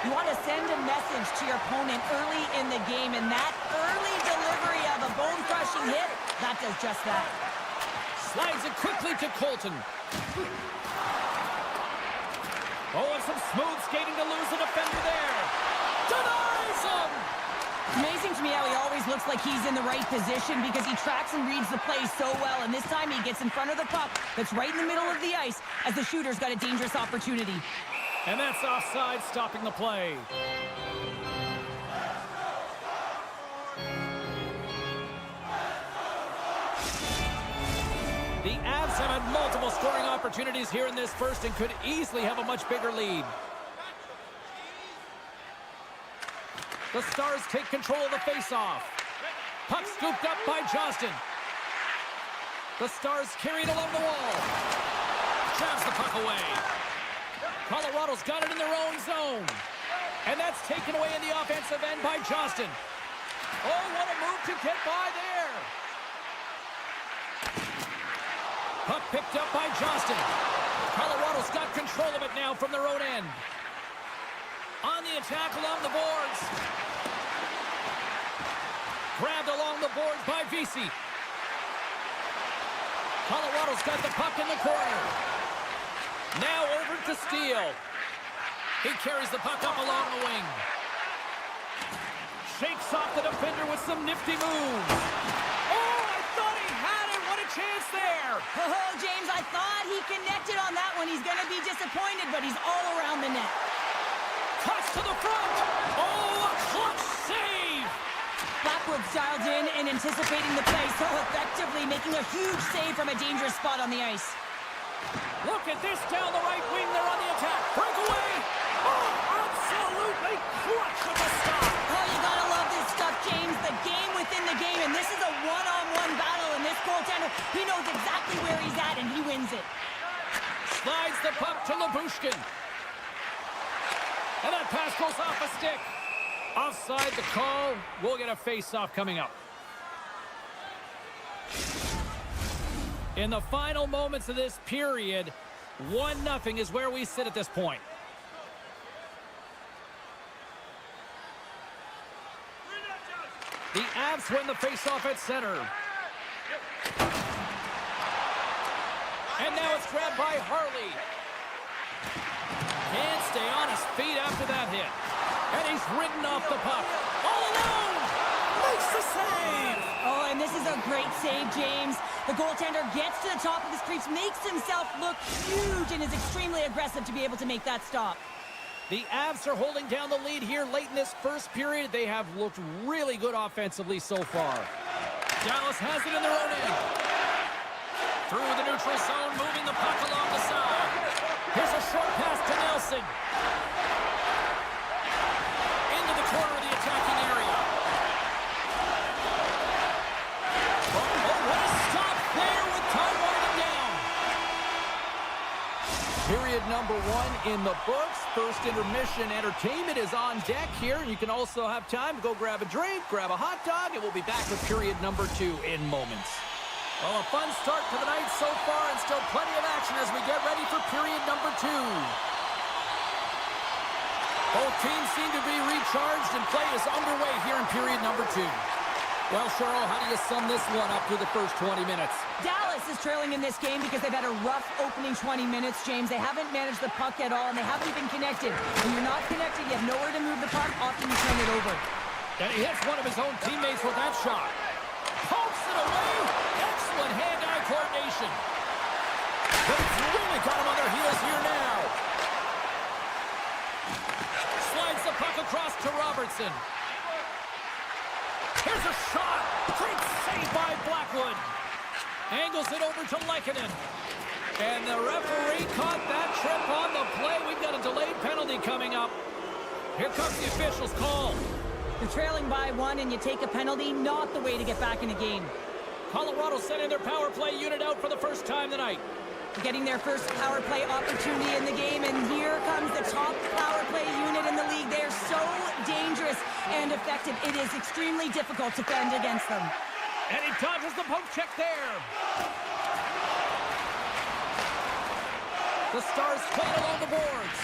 You want to send a message to your opponent early in the game, and that early delivery of a bone-crushing hit, that does just that. Slides it quickly to Colton. Oh, and some smooth skating to lose the defender there. Denies him! Amazing to me how he always looks like he's in the right position because he tracks and reads the play so well, and this time he gets in front of the puck that's right in the middle of the ice as the shooter's got a dangerous opportunity. And that's offside, stopping the play. The Avs have had multiple scoring opportunities here in this first and could easily have a much bigger lead. The Stars take control of the faceoff. Puck scooped up by Johnston. The Stars carry it along the wall. Jabs the puck away. Colorado's got it in their own zone. And that's taken away in the offensive end by Johnston. Oh, what a move to get by there. Puck picked up by Johnston. Colorado's got control of it now from their own end. On the attack along the boards. Grabbed along the boards by Vesey. Colorado's got the puck in the corner. Now over to Steele. He carries the puck up along the wing. Shakes off the defender with some nifty moves. Oh, I thought he had it. What a chance there. Oh, James, I thought he connected on that one. He's going to be disappointed, but he's all around the net. Cuts to the front. Oh, a clutch save. Blackwood's dialed in and anticipating the play so effectively, making a huge save from a dangerous spot on the ice. Look at this down the right wing. They're on the attack. Breakaway. Oh, absolutely clutch of a stop. Oh, you gotta love this stuff, James. The game within the game, and this is a one-on-one battle, and this goaltender, he knows exactly where he's at, and he wins it. Slides the puck to Lyubushkin. And that pass goes off a stick. Offside the call. We'll get a face-off coming up. In the final moments of this period, 1-0 is where we sit at this point. The Avs win the face-off at center. And now it's grabbed by Harley. Can't stay on his feet after that hit. And he's ridden off the puck. All alone! Makes the save! Oh, and this is a great save, James. The goaltender gets to the top of his crease, makes himself look huge, and is extremely aggressive to be able to make that stop. The Avs are holding down the lead here late in this first period. They have looked really good offensively so far. Dallas has it in their own end. Through the neutral zone, moving the puck along the side. Here's a short pass to Nelson. Into the corner of the attacking area. What a stop there with time winding down. Period number 1 in the books. First intermission entertainment is on deck here. You can also have time to go grab a drink, grab a hot dog, and we'll be back with period number 2 in moments. Well, a fun start to the night so far, and still plenty of action as we get ready for period number 2. Both teams seem to be recharged, and play is underway here in period number 2. Well, Cheryl, how do you sum this one up through the first 20 minutes? Dallas is trailing in this game because they've had a rough opening 20 minutes, James. They haven't managed the puck at all, and they haven't even connected. When you're not connected, you have nowhere to move the puck. Often you turn it over. And he hits one of his own teammates with that shot. Pokes it away. Excellent hand-eye coordination. But it's really got him on their heels here now. Slides the puck across to Robertson. Here's a shot. Great save by Blackwood. Angles it over to Lehkonen. And the referee caught that trip on the play. We've got a delayed penalty coming up. Here comes the official's call. You're trailing by 1 and you take a penalty, not the way to get back in a game. Colorado sending their power play unit out for the first time tonight. Getting their first power play opportunity in the game, and here comes the top power play unit in the league. They are so dangerous and effective. It is extremely difficult to fend against them. And he dodges the poke check there. The Stars playing along the boards.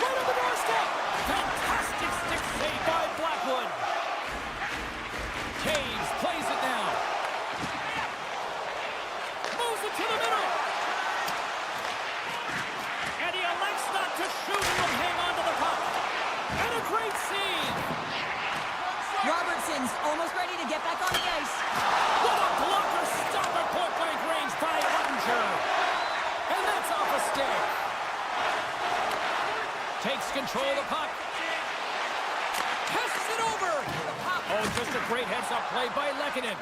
Right on the doorstep. Fantastic stick save by Blackwood. Taves plays it now. Moves it to the middle. And he elects not to shoot and will hang on to the puck. And a great save. Robertson's almost ready to get back on the ice. What a blocker stop at point-blank range by Ottinger. And that's off a stick. Takes control of the puck. Passes it over. Oh, just a great heads-up play by Lehkonen.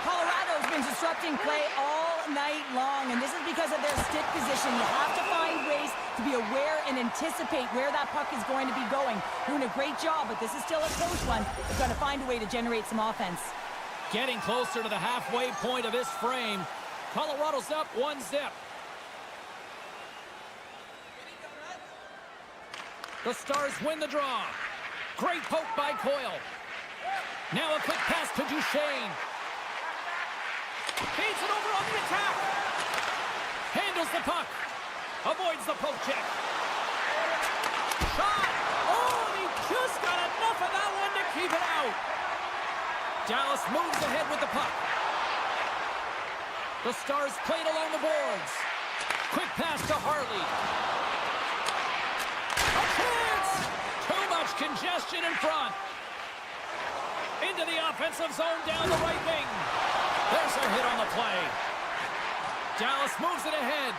Colorado's been disrupting play all night long, and this is because of their stick position. You have to find ways to be aware and anticipate where that puck is going to be going. Doing a great job, but this is still a close one. They've got to find a way to generate some offense. Getting closer to the halfway point of this frame. Colorado's up 1-0. The Stars win the draw. Great poke by Coyle. Now a quick pass to Duchesne. Feeds it over on the attack. Handles the puck. Avoids the poke check. Shot. Oh, and he just got enough of that one to keep it out. Dallas moves ahead with the puck. The Stars played along the boards. Quick pass to Harley. A chance. Too much congestion in front. Into the offensive zone down the right wing. There's a hit on the play. Dallas moves it ahead.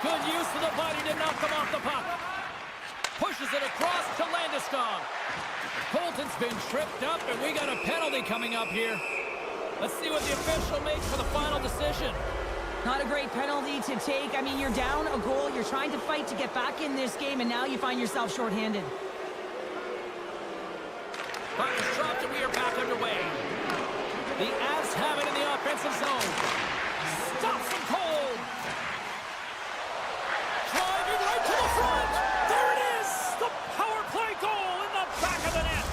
Good use of the body to knock them off the puck. Pushes it across to Landeskog. Colton's been tripped up, and we got a penalty coming up here. Let's see what the official makes for the final decision. Not a great penalty to take. I mean, you're down a goal. You're trying to fight to get back in this game, and now you find yourself shorthanded. Puck is dropped, and we are back underway. The Avs have it in the offensive zone. Stops him cold. Driving right to the front. There it is. The power play goal in the back of the net.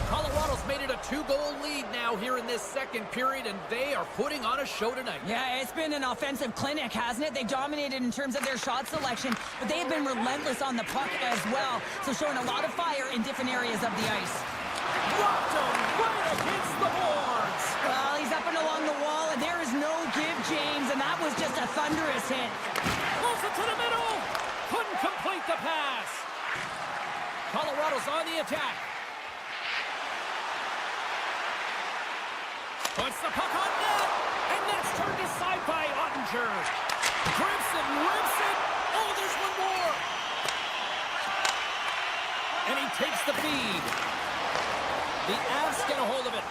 Colorado's made it a 2-goal lead now here in this second period, and they are putting on a show tonight. Yeah, it's been an offensive clinic, hasn't it? They dominated in terms of their shot selection, but they have been relentless on the puck as well, so showing a lot of fire in different areas of the ice. Rocked him right against the boards. Well, he's up and along the wall, and there is no give, James, and that was just a thunderous hit. Moves it to the middle. Couldn't complete the pass. Colorado's on the attack. Puts the puck on net, and that's turned aside by Ottinger. Grips it, rips it. Oh, there's one more. And he takes the feed. The Avs get a hold of it.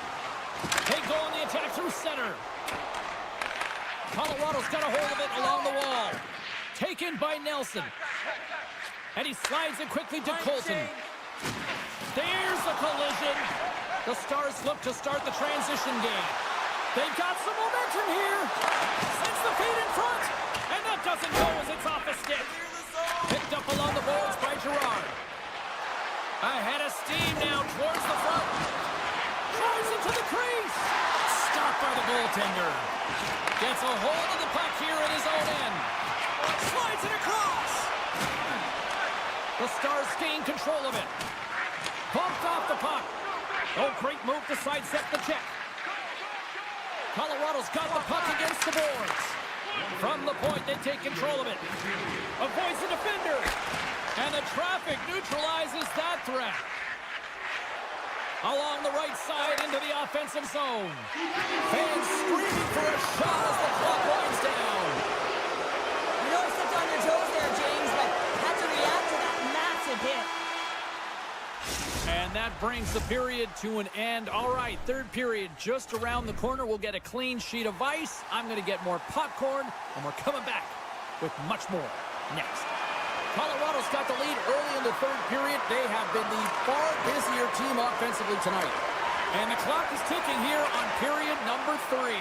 They go on the attack through center. Colorado's got a hold of it along the wall. Taken by Nelson. And he slides it quickly to Colton. There's a collision. The Stars look to start the transition game. They've got some momentum here. Sends the feed in front. And that doesn't go as it's off a stick. Picked up along the boards by Gerard. Ahead of steam now towards the front. Drives into the crease. Stopped by the goaltender. Gets a hold of the puck here at his own end. Slides it across. The Stars gain control of it. Bumped off the puck. Oh, great move to sidestep the check. Colorado's got the puck against the boards. From the point, they take control of it. Avoids the defender. And the traffic neutralizes that threat. Along the right side into the offensive zone. Fans screaming for a shot as the clock winds down. You know, stepped on your toes there, James, but had to react to that massive hit. And that brings the period to an end. All right, third period just around the corner. We'll get a clean sheet of ice. I'm going to get more popcorn, and we're coming back with much more next. Colorado's got the lead early in the third period. They have been the far busier team offensively tonight. And the clock is ticking here on period number 3.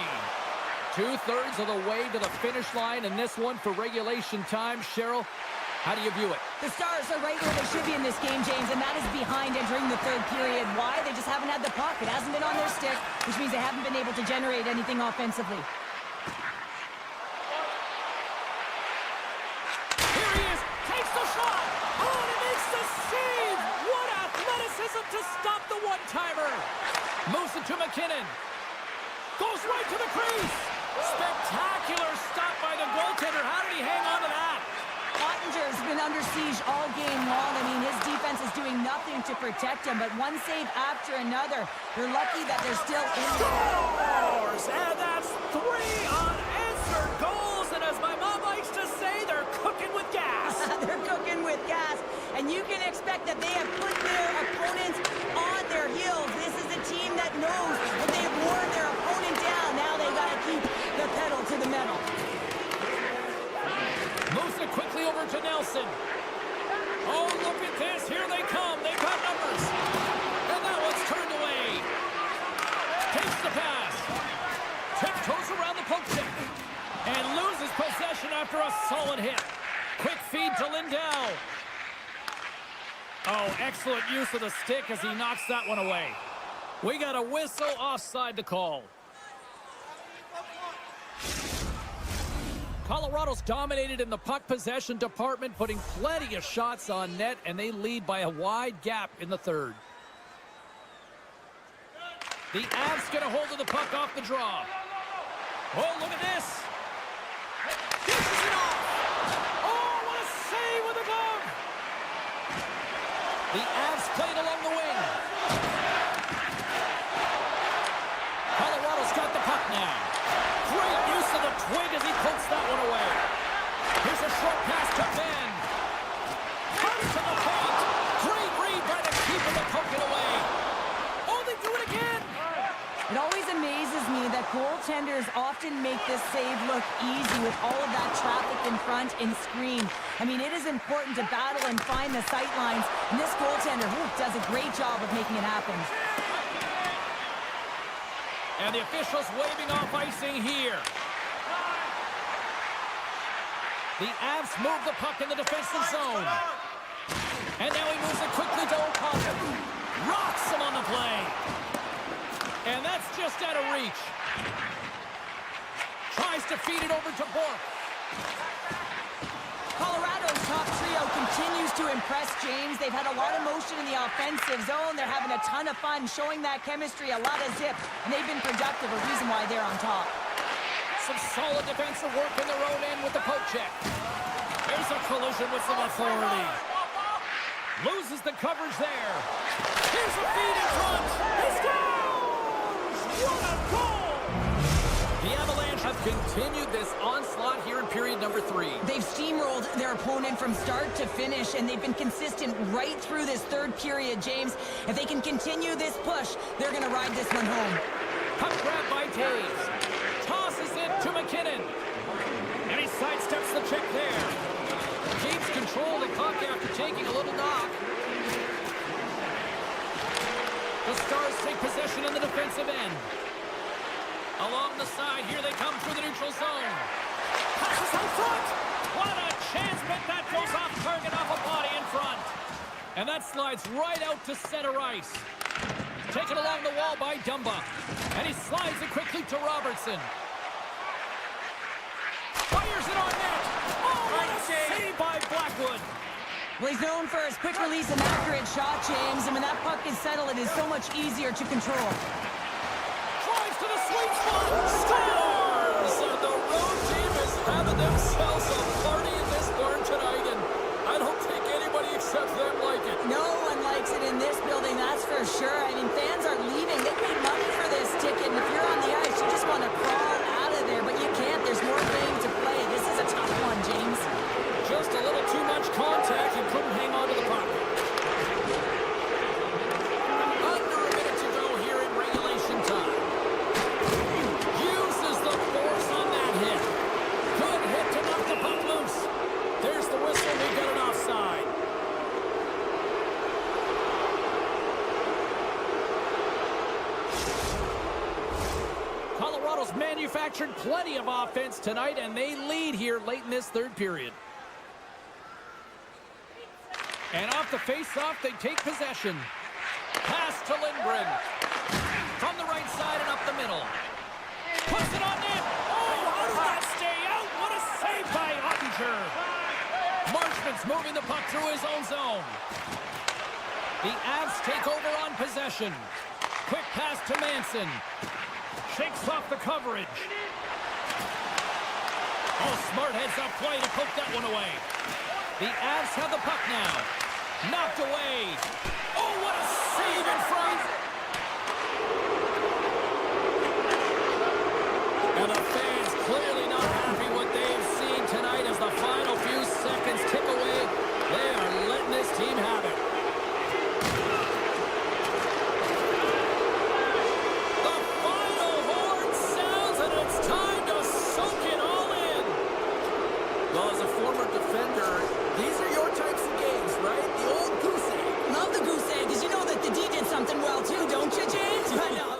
2/3 of the way to the finish line in this one for regulation time. Cheryl, how do you view it? The Stars are right where they should be in this game, James, and that is behind entering the third period. Why? They just haven't had the puck. It hasn't been on their stick, which means they haven't been able to generate anything offensively. Here he is. Takes the shot. Oh, and he makes the save. What athleticism to stop the one-timer. Moves it to McKinnon. Goes right to the crease. Spectacular stop by the goaltender. How did he hang on to that? Ottinger's been under siege all game long. I mean, his defense is doing nothing to protect him, but one save after another. They're lucky that they're still in there. Scores! And that's 3 unanswered goals. And as my mom likes to say, they're cooking with gas. They're cooking with gas, and you can expect that they have put their opponents on their heels. This is a team that knows that they've worn their opponent down. Now they got to keep the pedal to the metal. Moves it quickly over to Nelson. Oh, look at this. Here they come. They've got numbers. And that one's turned away. Takes the pass. Tiptoes around the poke check. And loses possession after a solid hit. Quick feed to Lindell. Oh, excellent use of the stick as he knocks that one away. We got a whistle offside to call. Colorado's dominated in the puck possession department, putting plenty of shots on net, and they lead by a wide gap in the third. The Avs get a hold of the puck off the draw. Oh, look at this. Dishes it off. Oh, what a save with a glove. The Avs played along the wing. Colorado's got the puck now. Great use of the twig as he pokes that one away. Here's a short pass to Ben. Comes to the point. Great read by the keeper to poke it away. Oh, they do it again. It always amazes me that goaltenders often make this save look easy with all of that traffic in front and screen. I mean, it is important to battle and find the sight lines, and this goaltender does a great job of making it happen. And the officials waving off icing here. The Avs move the puck in the defensive zone. And now he moves it quickly to O'Connor. Rocks him on the play. And that's just out of reach. Tries to feed it over to Bork. Colorado's top trio continues to impress, James. They've had a lot of motion in the offensive zone. They're having a ton of fun, showing that chemistry, a lot of zip, and they've been productive, a reason why they're on top. Some solid defensive work in their own end with the poke check. There's a collision with some authority. Loses the coverage there. Here's a feed in front. He scores! What a goal! The Avalanche have continued this onslaught here in period number 3. They've steamrolled their opponent from start to finish, and they've been consistent right through this third period, James. If they can continue this push, they're going to ride this one home. Puck grab by Taves. Tosses it to McKinnon. And he sidesteps the check there. Keeps control of the puck after taking a little knock. The Stars take possession in the defensive end. Along the side, here they come through the neutral zone. Passes out front. What a chance, but that goes off target off a body in front. And that slides right out to center ice. Taken along the wall by Dumba. And he slides it quickly to Robertson. Fires it on net. Oh, what a save by Blackwood. Well, he's known for his quick release and accurate shot, James. And when that puck is settled, it is so much easier to control. To the sweet spot, scores! And the road team is having themselves a party in this barn tonight, and I don't think anybody except them like it. No one likes it in this building, that's for sure. I mean, fans are leaving. They paid money for this ticket, and if you're on the ice, you just want to crawl out of there, but you can't. There's more game to play. This is a tough one, James. Just a little too much contact and couldn't hang on to the puck. Under a minute to go here in regulation time. There's the whistle, we got an offside. Colorado's manufactured plenty of offense tonight, and they lead here late in this third period. And off the face-off, they take possession. Pass to Lindgren. From the right side and up the middle. Puts it on net. Oh, how did that stay out? What a save by Ottinger. Marchman's moving the puck through his own zone. The Avs take over on possession. Quick pass to Manson. Shakes off the coverage. Oh, smart heads up play to poke that one away. The Avs have the puck now. Knocked away. Oh, what a save in front. And the fans clearly not happy what they've seen tonight as the final few seconds tick away. They are letting this team have it. The final horn sounds and it's time to soak it all in. Well, as a former defender, these are your types of games, right? The old goose egg. Love the goose egg, because you know that the D did something well too, don't you, James? I know.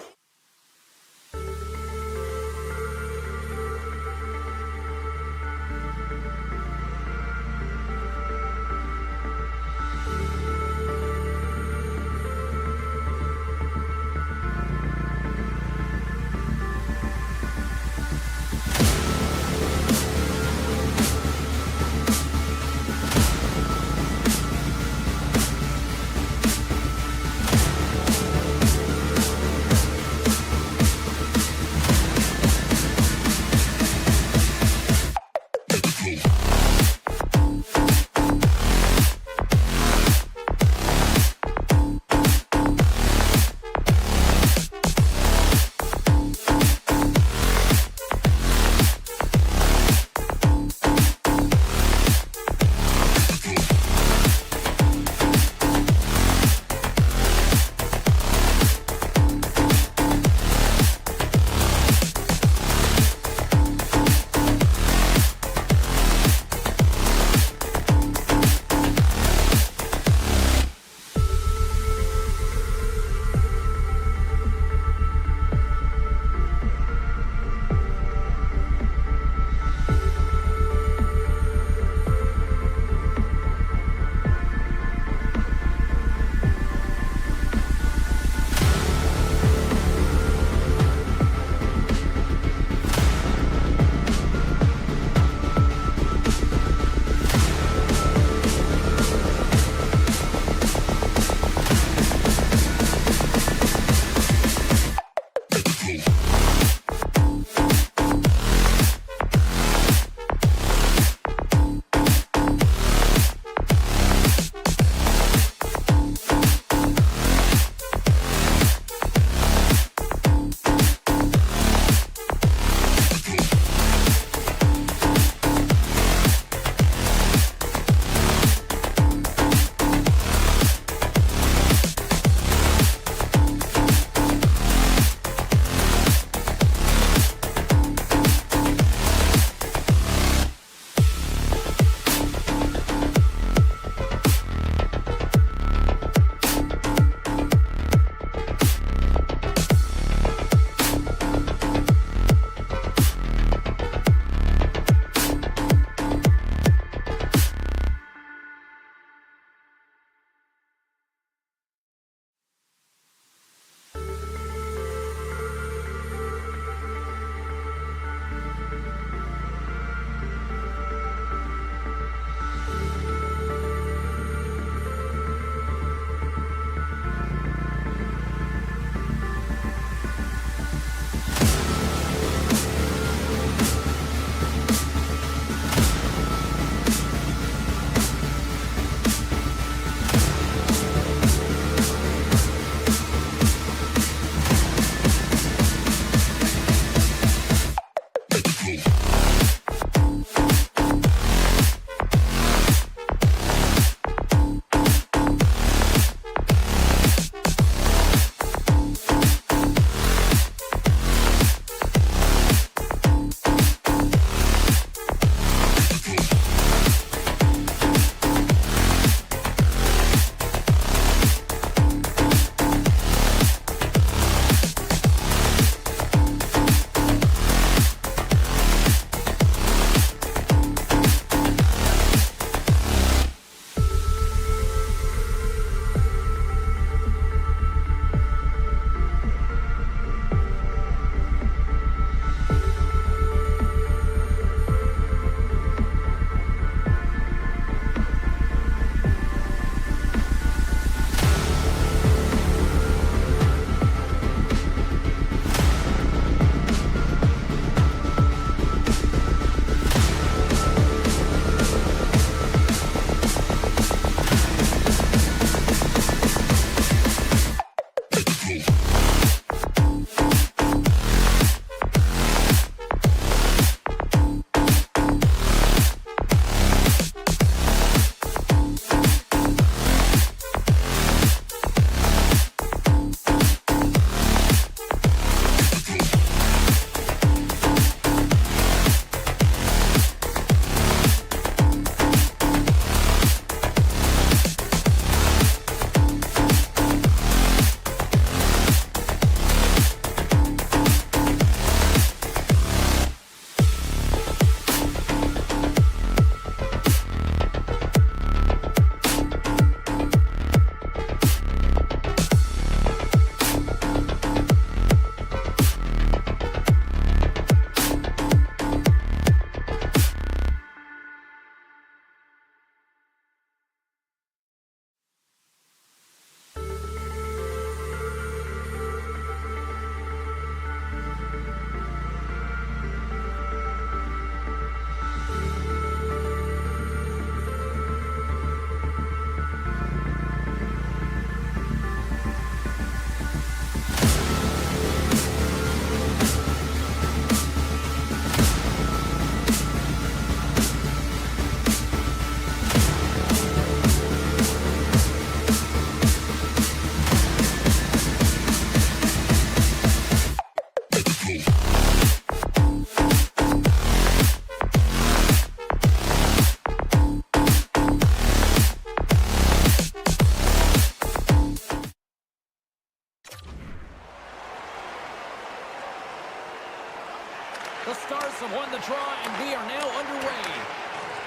Leafs have won the draw, and we are now underway.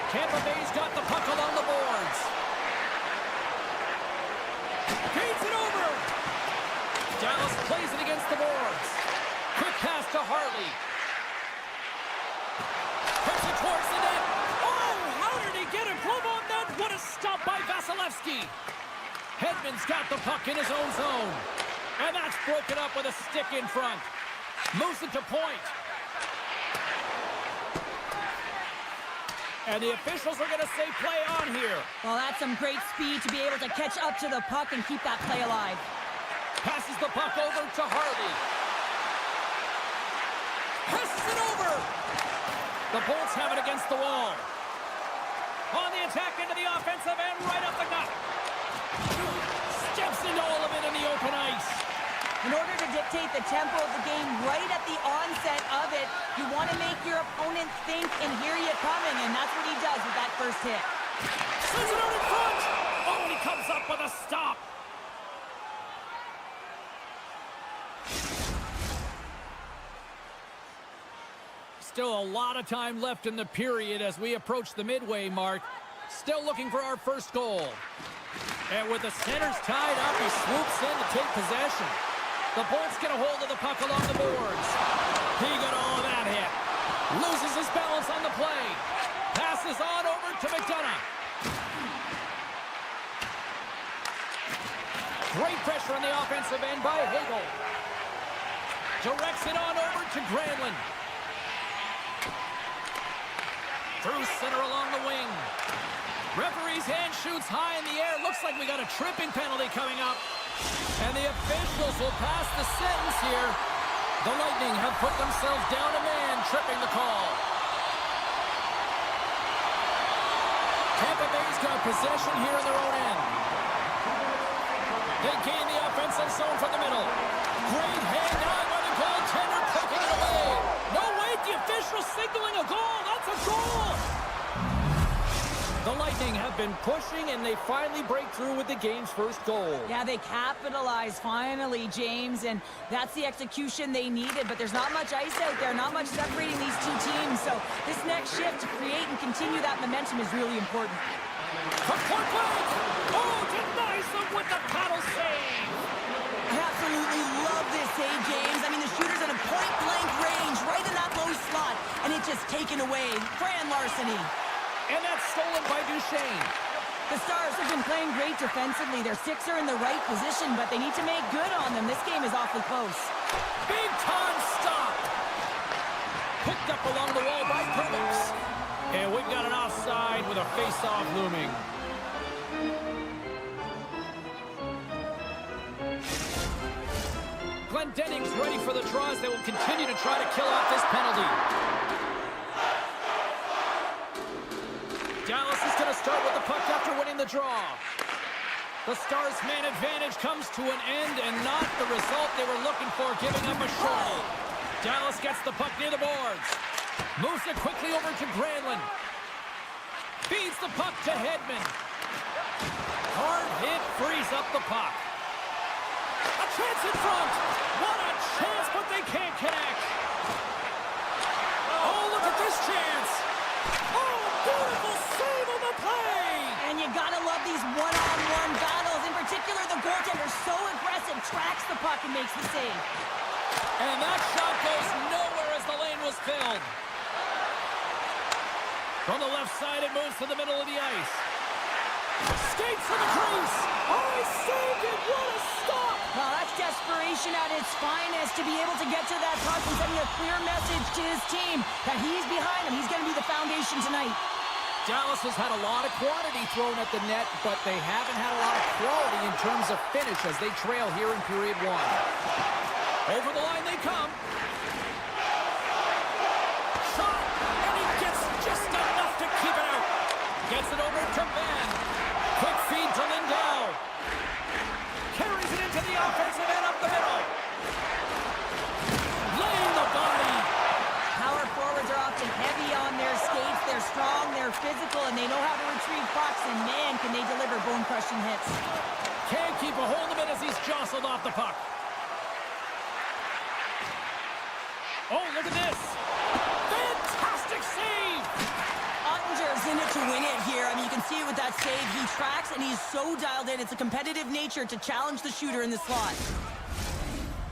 Tampa Bay's got the puck along the boards. Feeds it over. Dallas plays it against the boards. Quick pass to Harley. Puts it towards the net. Oh, how did he get a glove on that? What a stop by Vasilevsky. Hedman's got the puck in his own zone. And that's broken up with a stick in front. Moves it to point. And the officials are going to say play on here. Well, that's some great speed to be able to catch up to the puck and keep that play alive. Passes the puck over to Harley. Passes it over. The Bolts have it against the wall. On the attack into the offensive end, right up the gut. Steps into all of it in the open ice. In order to dictate the tempo of the game right at the onset of it, you want to make your opponent think and hear you coming, and that's what he does with that first hit. Sends it out in front. Oh, he comes up with a stop. Still a lot of time left in the period as we approach the midway mark. Still looking for our first goal. And with the centers tied up, he swoops in to take possession. The Bolts get a hold of the puck along the boards. He got all of that hit. Loses his balance on the play. Passes on over to McDonough. Great pressure on the offensive end by Hagel. Directs it on over to Granlund. Through center along the wing. Referee's hand shoots high in the air. Looks like we got a tripping penalty coming up. And the officials will pass the sentence here. The Lightning have put themselves down a man, tripping the call. Tampa Bay's got possession here in their own end. They gain the offensive zone from the middle. Great hand eye by the goaltender, poking it away. No, wait, the official signaling a goal. That's a goal. The Lightning have been pushing, and they finally break through with the game's first goal. Yeah, they capitalize finally, James, and that's the execution they needed, but there's not much ice out there, not much separating these two teams, so this next shift to create and continue that momentum is really important. From point blank! Oh, denies them with the paddle save! I absolutely love this save, James. I mean, the shooter's in a point-blank range, right in that low slot, and it's just taken away. Grand larceny. And that's stolen by Duchesne. The Stars have been playing great defensively. Their six are in the right position, but they need to make good on them. This game is awfully close. Big time stop. Picked up along the wall by Perlix. And we've got an offside with a face-off looming. Glendenning's ready for the draws. They will continue to try to kill off this penalty. Dallas is going to start with the puck after winning the draw. The Stars' man advantage comes to an end, and not the result they were looking for, giving up a shot. Dallas gets the puck near the boards. Moves it quickly over to Granlund. Feeds the puck to Hedman. Hard hit frees up the puck. A chance in front. What a chance, but they can't connect. Oh, look at this chance. Oh, beautiful save on the play. And you gotta love these one-on-one battles. In particular, the goaltender so aggressive, tracks the puck and makes the save. And that shot goes nowhere as the lane was filled. From the left side, it moves to the middle of the ice. Skates to the crease. Oh, he saved it. What a stop. Well, that's desperation at its finest to be able to get to that puck and sending a clear message to his team that he's behind him. He's going to be the foundation tonight. Dallas has had a lot of quantity thrown at the net, but they haven't had a lot of quality in terms of finish as they trail here in period one. Over the line they come. Shot, and he gets just enough to keep it out. Gets it over to Ben. Quick feed to Lindell. Carries it into the offensive end up the middle. Laying the body. Power forwards are often heavy on their skates. They're strong, they're physical, and they know how to retrieve pucks, and man, can they deliver bone-crushing hits. Can't keep a hold of it as he's jostled off the puck. Oh, look at this. Huge save! Ottinger's in it to win it here. I mean, you can see it with that save. He tracks, and he's so dialed in. It's a competitive nature to challenge the shooter in the slot.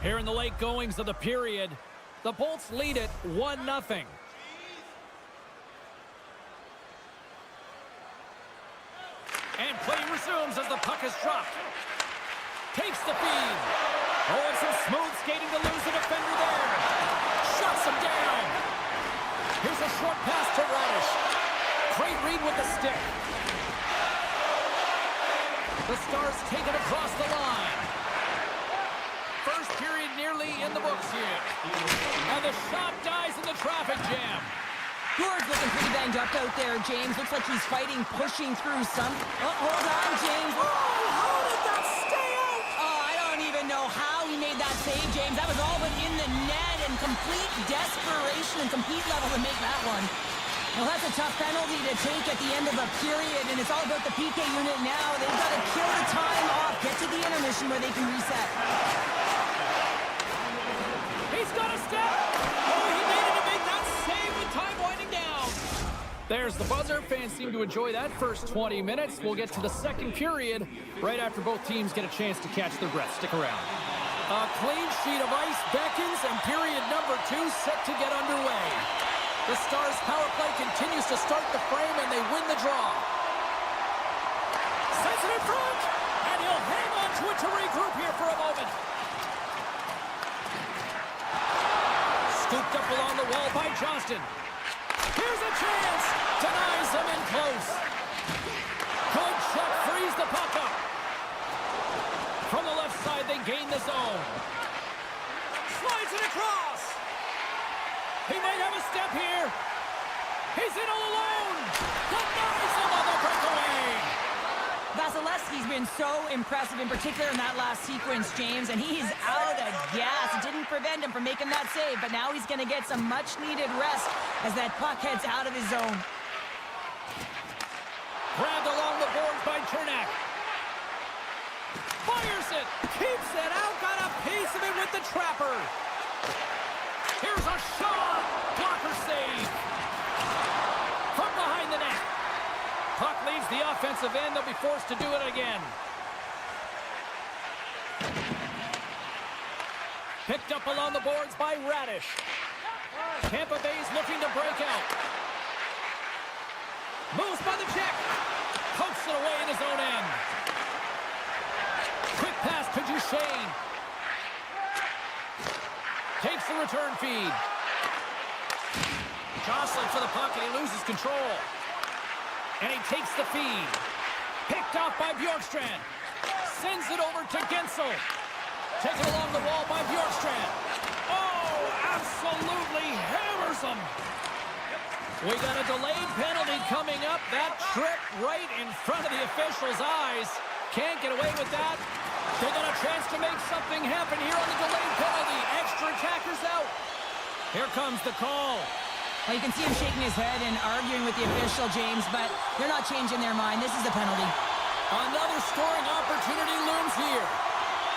Here in the late goings of the period, the Bolts lead it 1-0. And play resumes as the puck is dropped. Takes the feed. Oh, and some smooth skating to lose the defender there. Shuts him down. Here's a short pass to Radish. Great read with the stick. The Stars take it across the line. First period nearly in the books here. And the shot dies in the traffic jam. Gord's looking pretty banged up out there, James. Looks like he's fighting, pushing through some... Oh, hold on, James. Oh, how did that stay out? Oh, I don't even know how he made that save, James. That was all but in the net and complete desperation and compete level to make that one. Well, that's a tough penalty to take at the end of a period, and it's all about the PK unit now. They've got to kill the time off, get to the intermission where they can reset. He's got a step. Oh, he made it to make that save with time winding down. There's the buzzer. Fans seem to enjoy that first 20 minutes. We'll get to the second period right after both teams get a chance to catch their breath. Stick around. A clean sheet of ice beckons, and period number 2 set to get underway. The Stars' power play continues to start the frame, and they win the draw. Sends it in front, and he'll hang on to it to regroup here for a moment. Scooped up along the wall by Johnston. Here's a chance. Denies him in close. Good check, frees the puck up. From the left side, they gain the zone. Slides it across. He might have a step here. He's in all alone. Denies him on the breakaway. Vasilevsky's been so impressive, in particular in that last sequence, James, and he's out of gas. It didn't prevent him from making that save, but now he's going to get some much-needed rest as that puck heads out of his zone. Grabbed along the boards by Chernak. Fires it. Keeps it out. Got a piece of it with the trapper. Here's a shot. Blocker save. From behind the net. Puck leaves the offensive end. They'll be forced to do it again. Picked up along the boards by Radish. Tampa Bay's looking to break out. Moves by the check. Pokes it away in his own end. Quick pass to Duchesne. Takes the return feed. Jostling for the puck, and he loses control. And he takes the feed. Picked off by Bjorkstrand. Sends it over to Gensel. Taken along the wall by Bjorkstrand. Oh, absolutely hammers him. We got a delayed penalty coming up. That tripped right in front of the official's eyes. Can't get away with that. They got a chance to make something happen here on the delayed penalty. Extra attackers out. Here comes the call. Well, you can see him shaking his head and arguing with the official, James, but they're not changing their mind. This is a penalty. Another scoring opportunity looms here.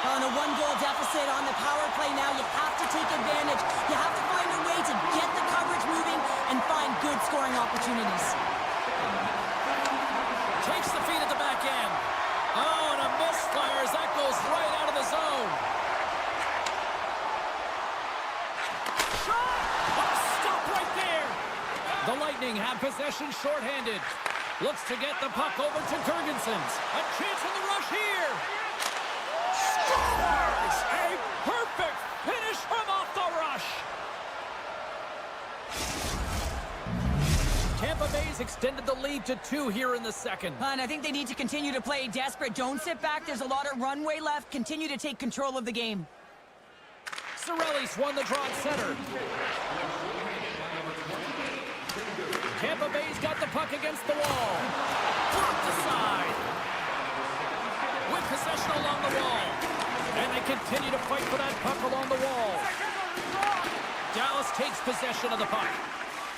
On a one-goal deficit on the power play now, you have to take advantage. You have to find a way to get the coverage moving and find good scoring opportunities. Takes the feed at the back end. Oh, and a misfire as that goes right out of the zone. Shot! Oh, stop right there. The Lightning have possession shorthanded. Looks to get the puck over to Gergensons. A chance on the rush here. Scores! A perfect finish from off the rush. Tampa Bay's extended the lead to 2 here in the second. And I think they need to continue to play desperate. Don't sit back. There's a lot of runway left. Continue to take control of the game. Cirelli's won the draw at center. Tampa Bay's got the puck against the wall. Blocked aside. With possession along the wall. And they continue to fight for that puck along the wall. Dallas takes possession of the puck.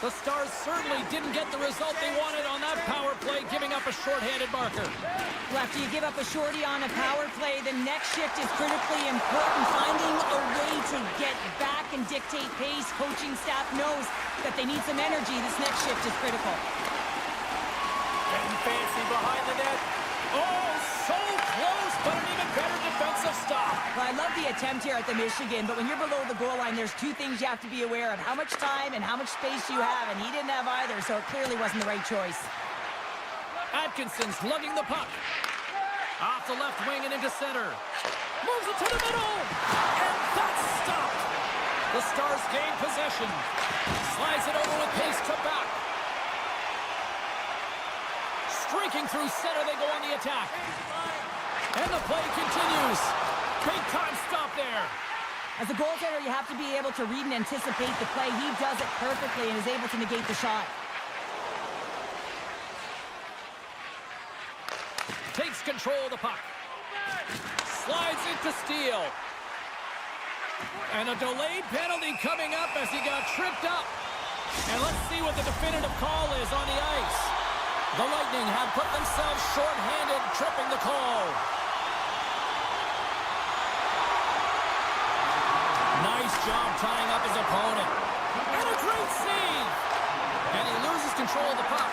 The Stars certainly didn't get the result they wanted on that power play, giving up a shorthanded marker. Well, after you give up a shorty on a power play, the next shift is critically important. Finding a way to get back and dictate pace. Coaching staff knows that they need some energy. This next shift is critical. Getting fancy behind the net. Oh, so close, but an even better defensive stop. Well, I love the attempt here at the Michigan, but when you're below the goal line, there's two things you have to be aware of. How much time and how much space you have, and he didn't have either, so it clearly wasn't the right choice. Atkinson's lugging the puck. Off the left wing and into center. Moves it to the middle. And that's stopped. The Stars gain possession. Slides it over with pace to back. Streaking through center, they go on the attack. And the play continues. Big time stop there. As a goaltender, you have to be able to read and anticipate the play. He does it perfectly and is able to negate the shot. Takes control of the puck. Slides into steal. And a delayed penalty coming up as he got tripped up. And let's see what the definitive call is on the ice. The Lightning have put themselves short-handed, tripping the call. Nice job tying up his opponent. And a great save. And he loses control of the puck.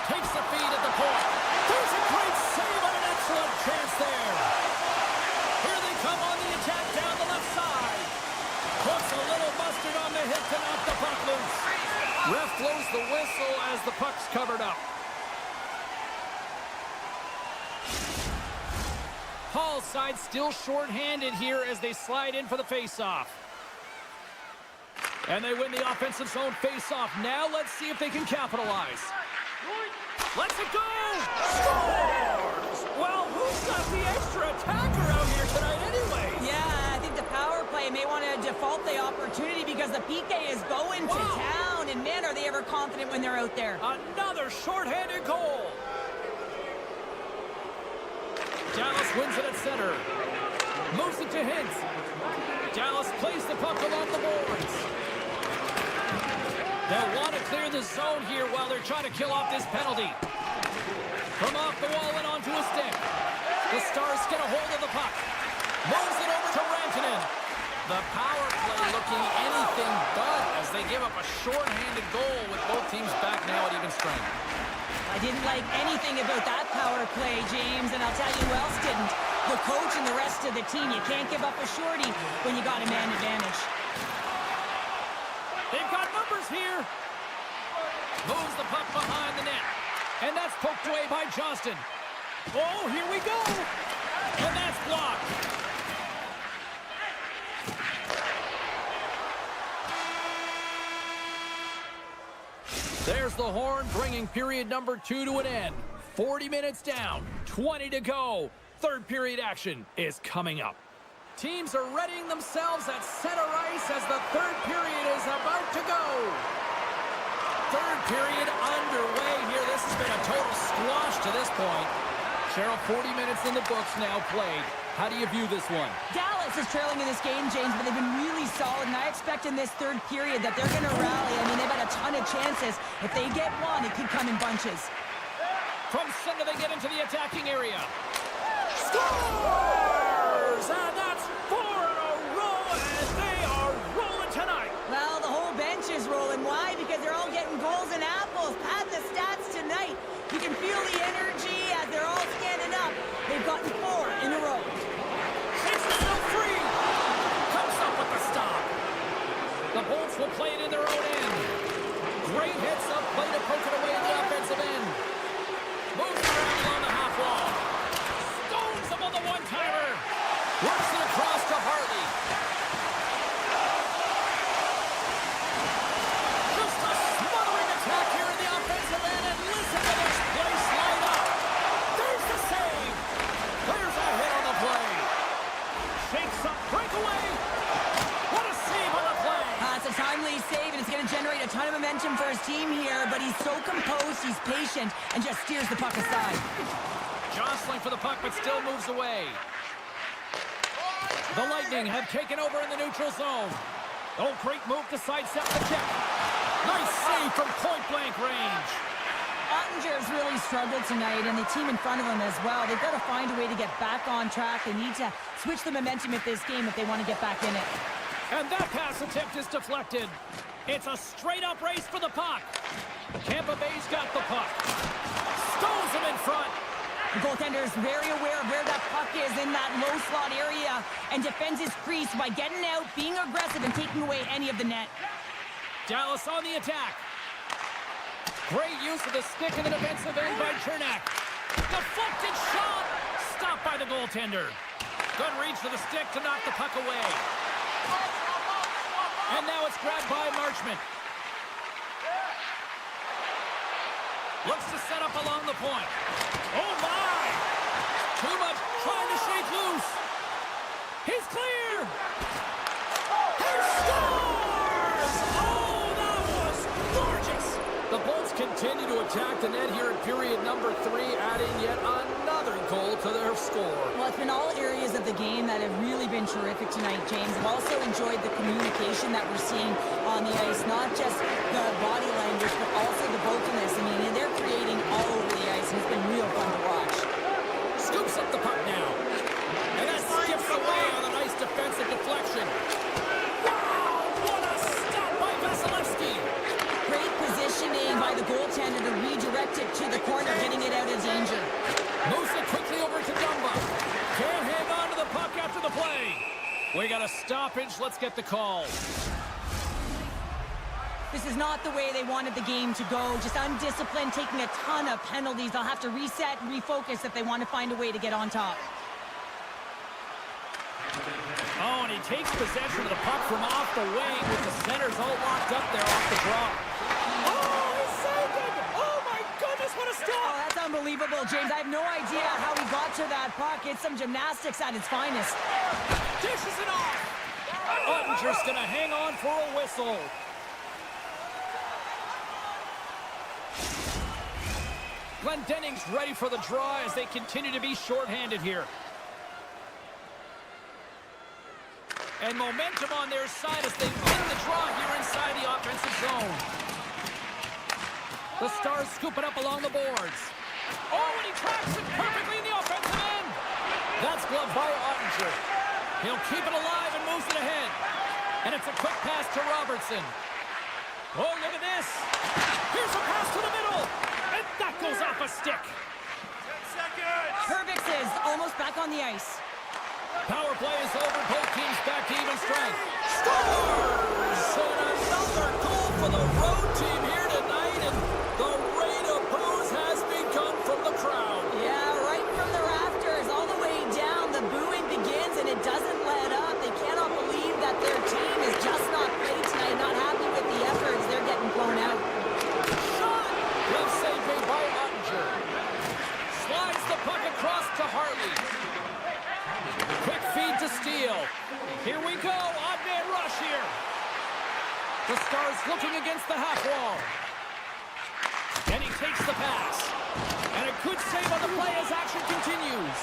Takes the feed at the point. There's a great save and an excellent chance there. Here they come on the attack down the left side. Puts a little mustard on the hit to knock the puck loose. Ref blows the whistle as the puck's covered up. Hall's side still short-handed here as they slide in for the face-off. And they win the offensive zone face-off. Now let's see if they can capitalize. Let's it go! Scores! Well, who's got the extra attacker out here tonight anyway? Yeah, I think the power play may want to default the opportunity because the PK is going to town. And man, are they ever confident when they're out there. Another shorthanded goal. Dallas wins it at center. Moves it to Hintz. Dallas plays the puck along the boards. They'll want to clear the zone here while they're trying to kill off this penalty. From off the wall and onto a stick. The Stars get a hold of the puck. Moves it over to Rantanen. The power play looking anything but as they give up a short-handed goal with both teams back now at even strength. I didn't like anything about that power play, James, and I'll tell you who else didn't. The coach and the rest of the team. You can't give up a shorty when you got a man advantage. They've got numbers here. Moves the puck behind the net. And that's poked away by Johnston. Oh, here we go. And that's blocked. There's the horn, bringing period number 2 to an end. 40 minutes down, 20 to go. Third period action is coming up. Teams are readying themselves at center ice as the third period is about to go. Third period underway here. This has been a total squash to this point. Cheryl, 40 minutes in the books now played. How do you view this one? Dallas is trailing in this game, James, but they've been really solid, and I expect in this third period that they're going to rally. I mean, they've had a ton of chances. If they get one, it could come in bunches. From center, they get into the attacking area. Scores! And that's 4 in a row, and they are rolling tonight. Well, the whole bench is rolling. Why? Because they're all getting goals and apples. Pad the stats tonight. You can feel the energy as they're all standing up. They've gotten 4 in a row. Takes himself free. Comes up with the stop. The Bolts will play it in their own end. Great hits up, play to poke it away in the offensive end. Moves around along the half wall. Stones him on the one-timer. Works it across to Hartley. Just a smothering attack here in the offensive end, and listen to this place light up. There's the save. Clears a hit on the play. Shakes up, breakaway. What a save on the play. It's a timely save, and it's going to generate a ton of momentum for his team here, but he's so composed, he's patient, and just steers the puck aside. Jostling for the puck, but still moves away. The Lightning have taken over in the neutral zone. Oh, great move to sidestep the check. Nice save from point-blank range. Ottinger's really struggled tonight, and the team in front of him as well. They've got to find a way to get back on track. They need to switch the momentum of this game if they want to get back in it. And that pass attempt is deflected. It's a straight-up race for the puck. Tampa Bay's got the puck. Stones him in front. The goaltender is very aware of where that puck is in that low slot area and defends his crease by getting out, being aggressive, and taking away any of the net. Dallas on the attack. Great use of the stick in the defensive end by Chernak. Deflected shot. Stopped by the goaltender. Good reach to the stick to knock the puck away. And now it's grabbed by Marchment. Looks to set up along the point. Oh, my! Too much trying to shake loose. He's clear! He scores! Oh, that was gorgeous! The Bolts continue to attack the net here in period number 3, adding yet another goal to their score. Well, it's been all areas of the game that have really been terrific tonight, James. I've also enjoyed the communication that we're seeing on the ice, not just the body language, but also the vocalness. I mean, they're creating all over the ice, and it's been real fun to watch. Scoops up the puck now. And that skips away on a nice defensive deflection. Wow, what a stop by Vasilevsky. Great positioning by the goaltender to redirect it to the corner, getting it out of danger. Moves it quickly over to Dumba. Can't hang on to the puck after the play. We got a stoppage. Let's get the call. This is not the way they wanted the game to go. Just undisciplined, taking a ton of penalties. They'll have to reset and refocus if they want to find a way to get on top. Oh, and he takes possession of the puck from off the wing with the centers all locked up there off the draw. Oh, he saved it! Oh, my goodness, what a Oh, stop! that's unbelievable, James. I have no idea how he got to that puck. It's some gymnastics at its finest. Dishes it off! Ottinger's gonna hang on for a whistle. Glendening's ready for the draw as they continue to be shorthanded here. And momentum on their side as they win the draw here inside the offensive zone. The Stars scoop it up along the boards. Oh, and he tracks it perfectly in the offensive end. That's gloved by Ottinger. He'll keep it alive and moves it ahead. And it's a quick pass to Robertson. Oh, look at this. Here's a pass to the middle. And that goes off a stick. 10 seconds. Hervix is almost back on the ice. Power play is over. Both teams back to even strength. Scores! And another goal for the road team here tonight. And the rain of boos has begun from the crowd. Yeah, right from the rafters, all the way down. The booing begins, and it doesn't let up. They cannot believe that their team is just not played tonight, not happy with the efforts. They're getting blown out. Shot! Left save made by Ottinger. Slides the puck across to Hartley. Quick feed to Steele. Here we go. Odd man rush here. The Stars looking against the half wall. And he takes the pass. And a good save on the play as action continues.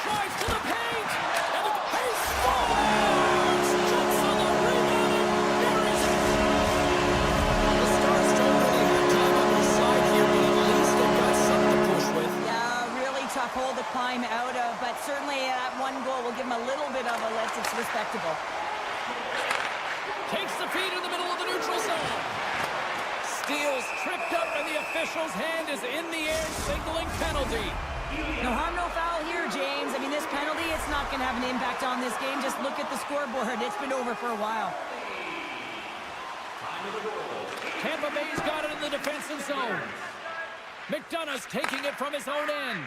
Drives to the paint. And the pace scores! Jumps on the rebound and buries it. The Stars don't really have time on their side here, but at least they've got something to push with. Yeah, really tough hole to climb out of, but certainly that one goal will give them a little bit of a lift. It's respectable. Takes the feed in the middle of the neutral zone. Steele's tripped up, and the official's hand is in the air, signaling penalty. No harm, no foul here, James. I mean, this penalty, it's not going to have an impact on this game. Just look at the scoreboard. It's been over for a while. Tampa Bay's got it in the defensive zone. McDonough's taking it from his own end.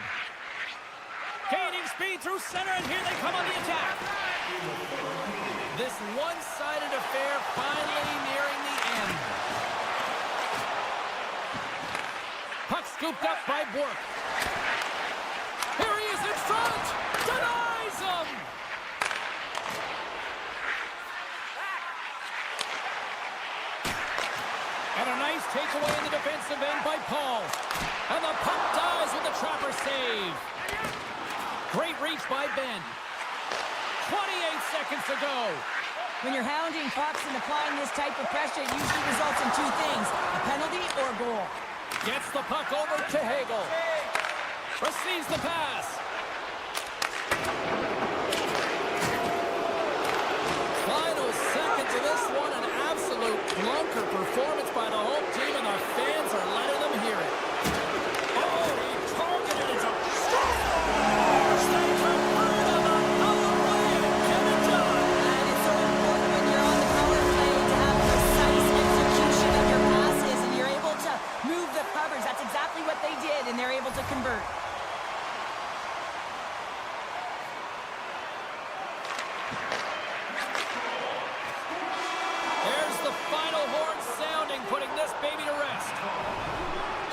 Gaining speed through center, and here they come on the attack. This one-sided affair finally nearing the end. Puck scooped up by Bork. Here he is in front. Denies him. And a nice takeaway in the defensive end by Paul. And the puck dies with the trapper save. Great reach by Ben. 28 seconds to go. When you're hounding pucks and applying this type of pressure, it usually results in two things, a penalty or a goal. Gets the puck over to Hagel. Receives the pass. Final seconds of this one, an absolute clunker performance by the home team, and the fans are letting them hear it. Oh, he targeted his own. Scores! They convert on the power play and get it done. And it's so important when you're on the power play to have precise execution of your passes, and you're able to move the covers. That's exactly what they did, and they're able to convert. There's the final horn sounding, putting this baby to rest.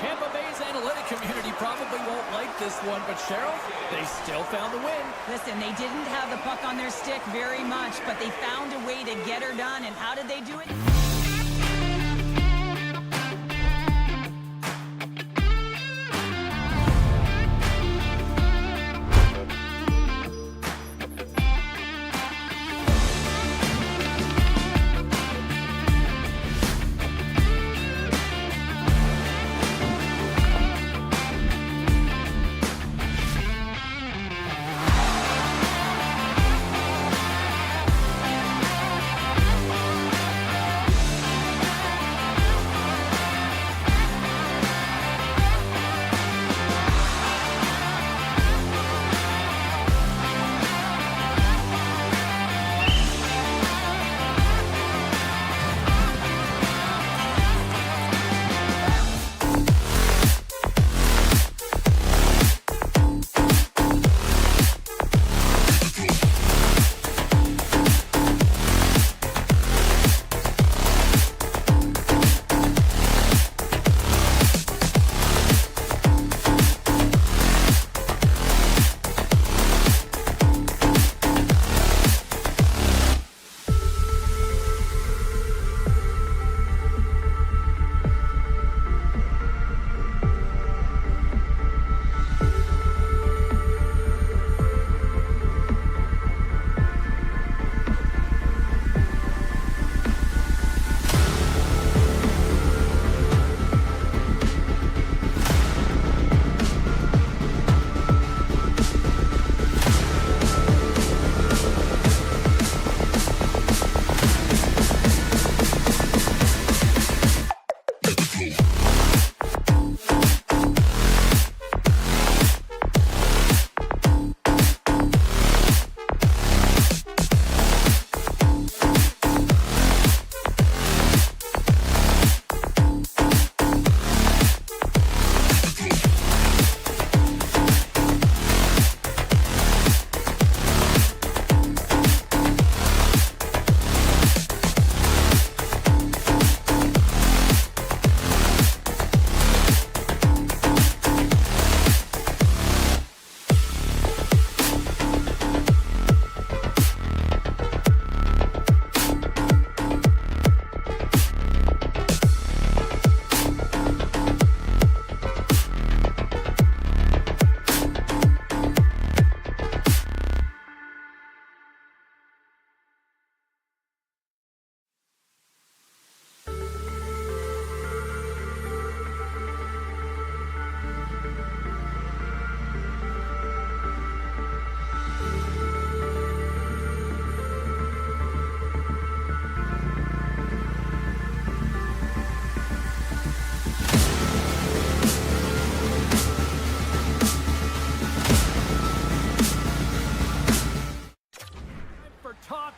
Tampa Bay's analytic community probably won't like this one, but Cheryl, they still found the win. Listen, they didn't have the puck on their stick very much, but they found a way to get her done. And how did they do it?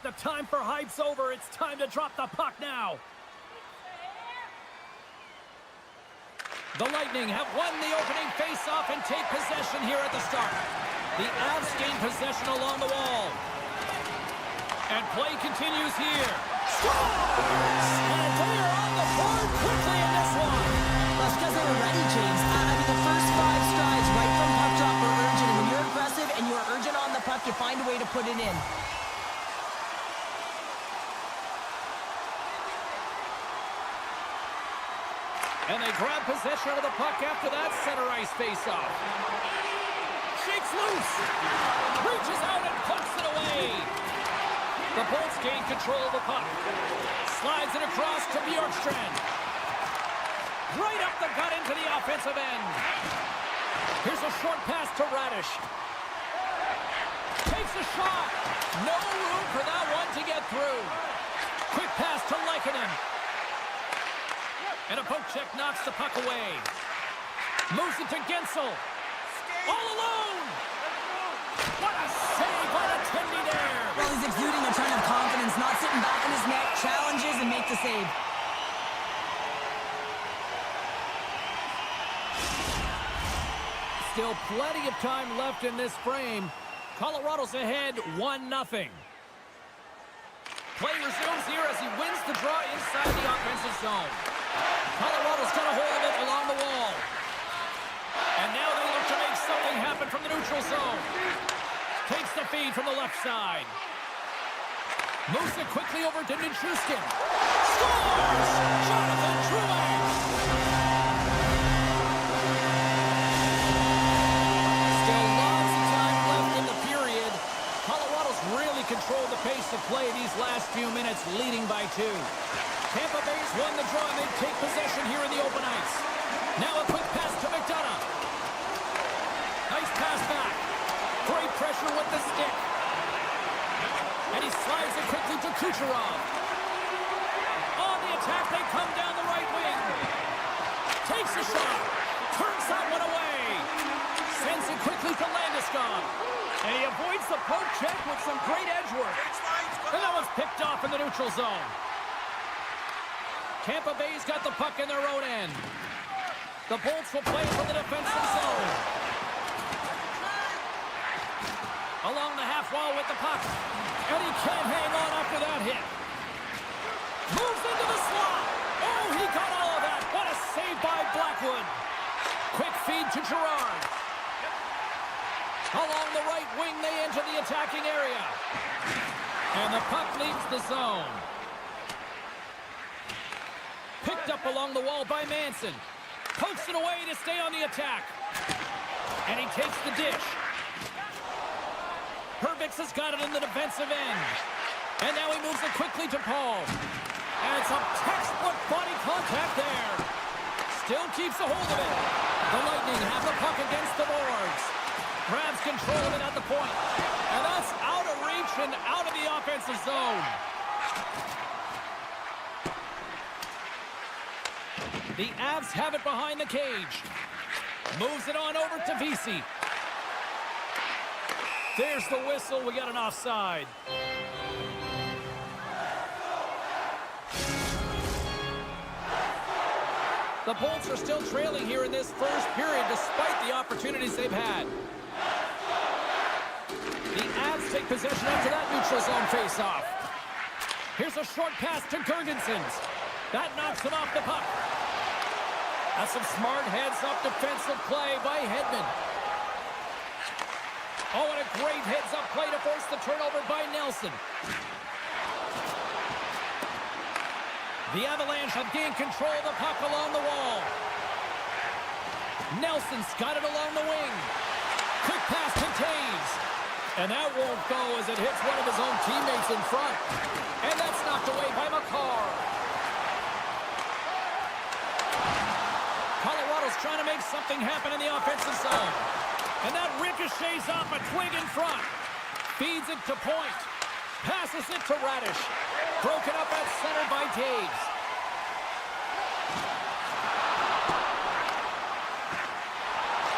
The time for hype's over. It's time to drop the puck now. The Lightning have won the opening face-off and take possession here at the start. The Avs gain possession along the wall. And play continues here. Scores! And they are on the board quickly in this one. That's because they were ready, James. I mean, the first 5 strides right from puck drop were urgent. And when you're aggressive and you're urgent on the puck, you find a way to put it in. And they grab possession of the puck after that center ice face-off. Shakes loose. Reaches out and puts it away. The Bolts gain control of the puck. Slides it across to Bjorkstrand. Right up the gut into the offensive end. Here's a short pass to Radish. Takes a shot. No room for that one to get through. Quick pass to Lehkonen. And a poke check knocks the puck away. Moves it to Gensel. All alone. What a save by the Tendy there. Well, he's exuding a ton of confidence, not sitting back in his net, challenges and makes the save. Still plenty of time left in this frame. Colorado's ahead 1-0. Play resumes here as he wins the draw inside the offensive zone. Colorado's got a hold of it along the wall. And now they look to make something happen from the neutral zone. Takes the feed from the left side. Moves it quickly over to Nichushkin. Scores! Jonathan Drouin! Still lots of time left in the period. Colorado's really controlled the pace of play these last few minutes, leading by 2. Tampa Bay's won the draw and they take possession here in the open ice. Now a quick pass to McDonough. Nice pass back. Great pressure with the stick. And he slides it quickly to Kucherov. On the attack, they come down the right wing. Takes a shot. Turns that one away. Sends it quickly to Landeskog. And he avoids the poke check with some great edge work. And that one's picked off in the neutral zone. Tampa Bay's got the puck in their own end. The Bolts will play from the defensive zone. Along the half wall with the puck. And he can't hang on after that hit. Moves into the slot. Oh, he got all of that. What a save by Blackwood. Quick feed to Girard. Along the right wing, they enter the attacking area. And the puck leaves the zone. Picked up along the wall by Manson. Pokes it away to stay on the attack. And he takes the dish. Hervix has got it in the defensive end. And now he moves it quickly to Paul. And some textbook body contact there. Still keeps a hold of it. The Lightning have the puck against the boards. Grabs control of it at the point. And that's out of reach and out of the offensive zone. The Avs have it behind the cage. Moves it on over to Vesey. There's the whistle. We got an offside. The Bolts are still trailing here in this first period despite the opportunities they've had. The Avs take possession after that neutral zone faceoff. Here's a short pass to Girgensons. That knocks him off the puck. That's some smart heads-up defensive play by Hedman. Oh, and a great heads-up play to force the turnover by Nelson. The Avalanche have gained control of the puck along the wall. Nelson's got it along the wing. Quick pass to Taves. And that won't go as it hits one of his own teammates in front. And that's knocked away by McCarr. Colorado's trying to make something happen in the offensive zone. And that ricochets off a twig in front. Feeds it to Point. Passes it to Radish. Broken up at center by Taves.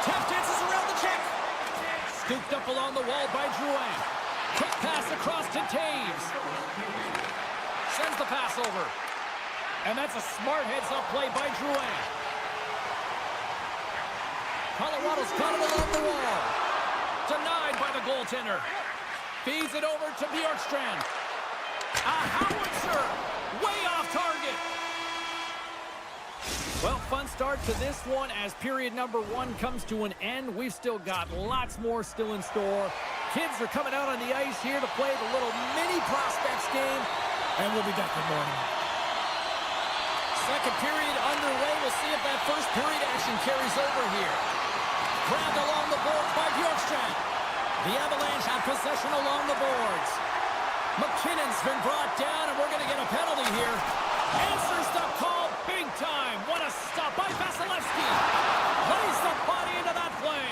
Tap dances around the check. Scooped up along the wall by Drouin. Quick pass across to Taves. Sends the pass over. And that's a smart heads-up play by Drouin. Colorado's got it along the wall. Denied by the goaltender. Feeds it over to Bjorkstrand. A howitzer. Way off target. Well, fun start to this one as period number 1 comes to an end. We've still got lots more still in store. Kids are coming out on the ice here to play the little mini prospects game. And we'll be back in the morning. Second period underway. We'll see if that first period action carries over here. Grabbed along the boards by Bjorkstrand. The Avalanche have possession along the boards. McKinnon's been brought down, and we're going to get a penalty here. Answers the call big time. What a stop by Vasilevsky. Lays the body into that play.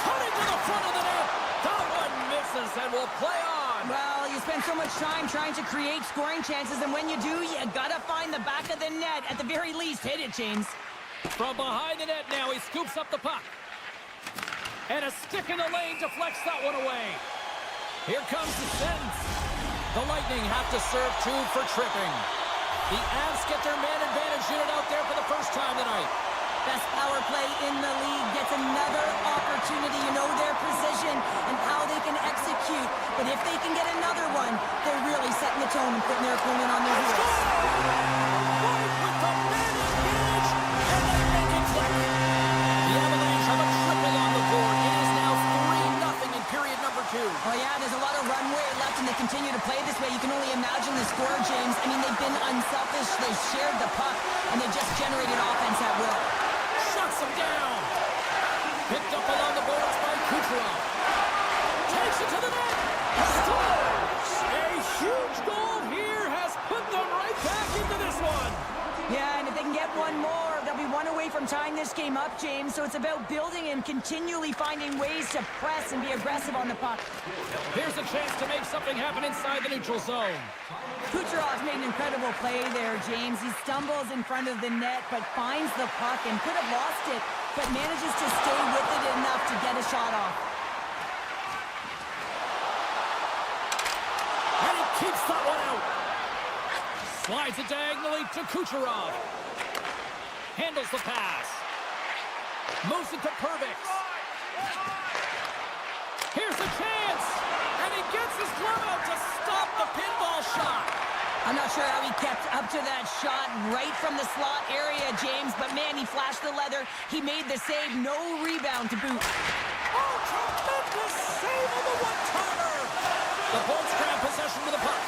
Cutting to the front of the net. That one misses and will play on. Well, you spend so much time trying to create scoring chances, and when you do, you gotta find the back of the net. At the very least, hit it, James. From behind the net now, he scoops up the puck. And a stick in the lane deflects that one away. Here comes the sentence. The Lightning have to serve 2 for tripping. The Avs get their man advantage unit out there for the first time tonight. Best power play in the league gets another opportunity. You know their position and how they can execute. But if they can get another one, they're really setting the tone and putting their opponent on their heels. Right with the man advantage, and they make it click. The Avalanche have a triple on the board. It is now 3-0 in period number 2. Oh, yeah, there's a lot of runway left, and they continue to play this way. You can only imagine the score, James. I mean, they've been unselfish. They've shared the puck, and they've just generated offense at will. Shuts him down. Picked up along the boards by Kucherov. Takes it to the net. Scores! A huge goal here has put them right back into this one. Yeah, and if they can get one more, they'll be one away from tying this game up, James. So it's about building and continually finding ways to press and be aggressive on the puck. Here's a chance to make something happen inside the neutral zone. Kucherov made an incredible play there, James. He stumbles in front of the net, but finds the puck and could have lost it, but manages to stay with it enough to get a shot off. And he keeps that one out. Slides it diagonally to Kucherov. Handles the pass. Moves it to Pervix. Here's a chance. And he gets his glove out to stop the pinball shot. I'm not sure how he kept up to that shot right from the slot area, James, but man, he flashed the leather. He made the save. No rebound to boot. Oh, tremendous save of the one-timer. The Bolts grab possession with the puck.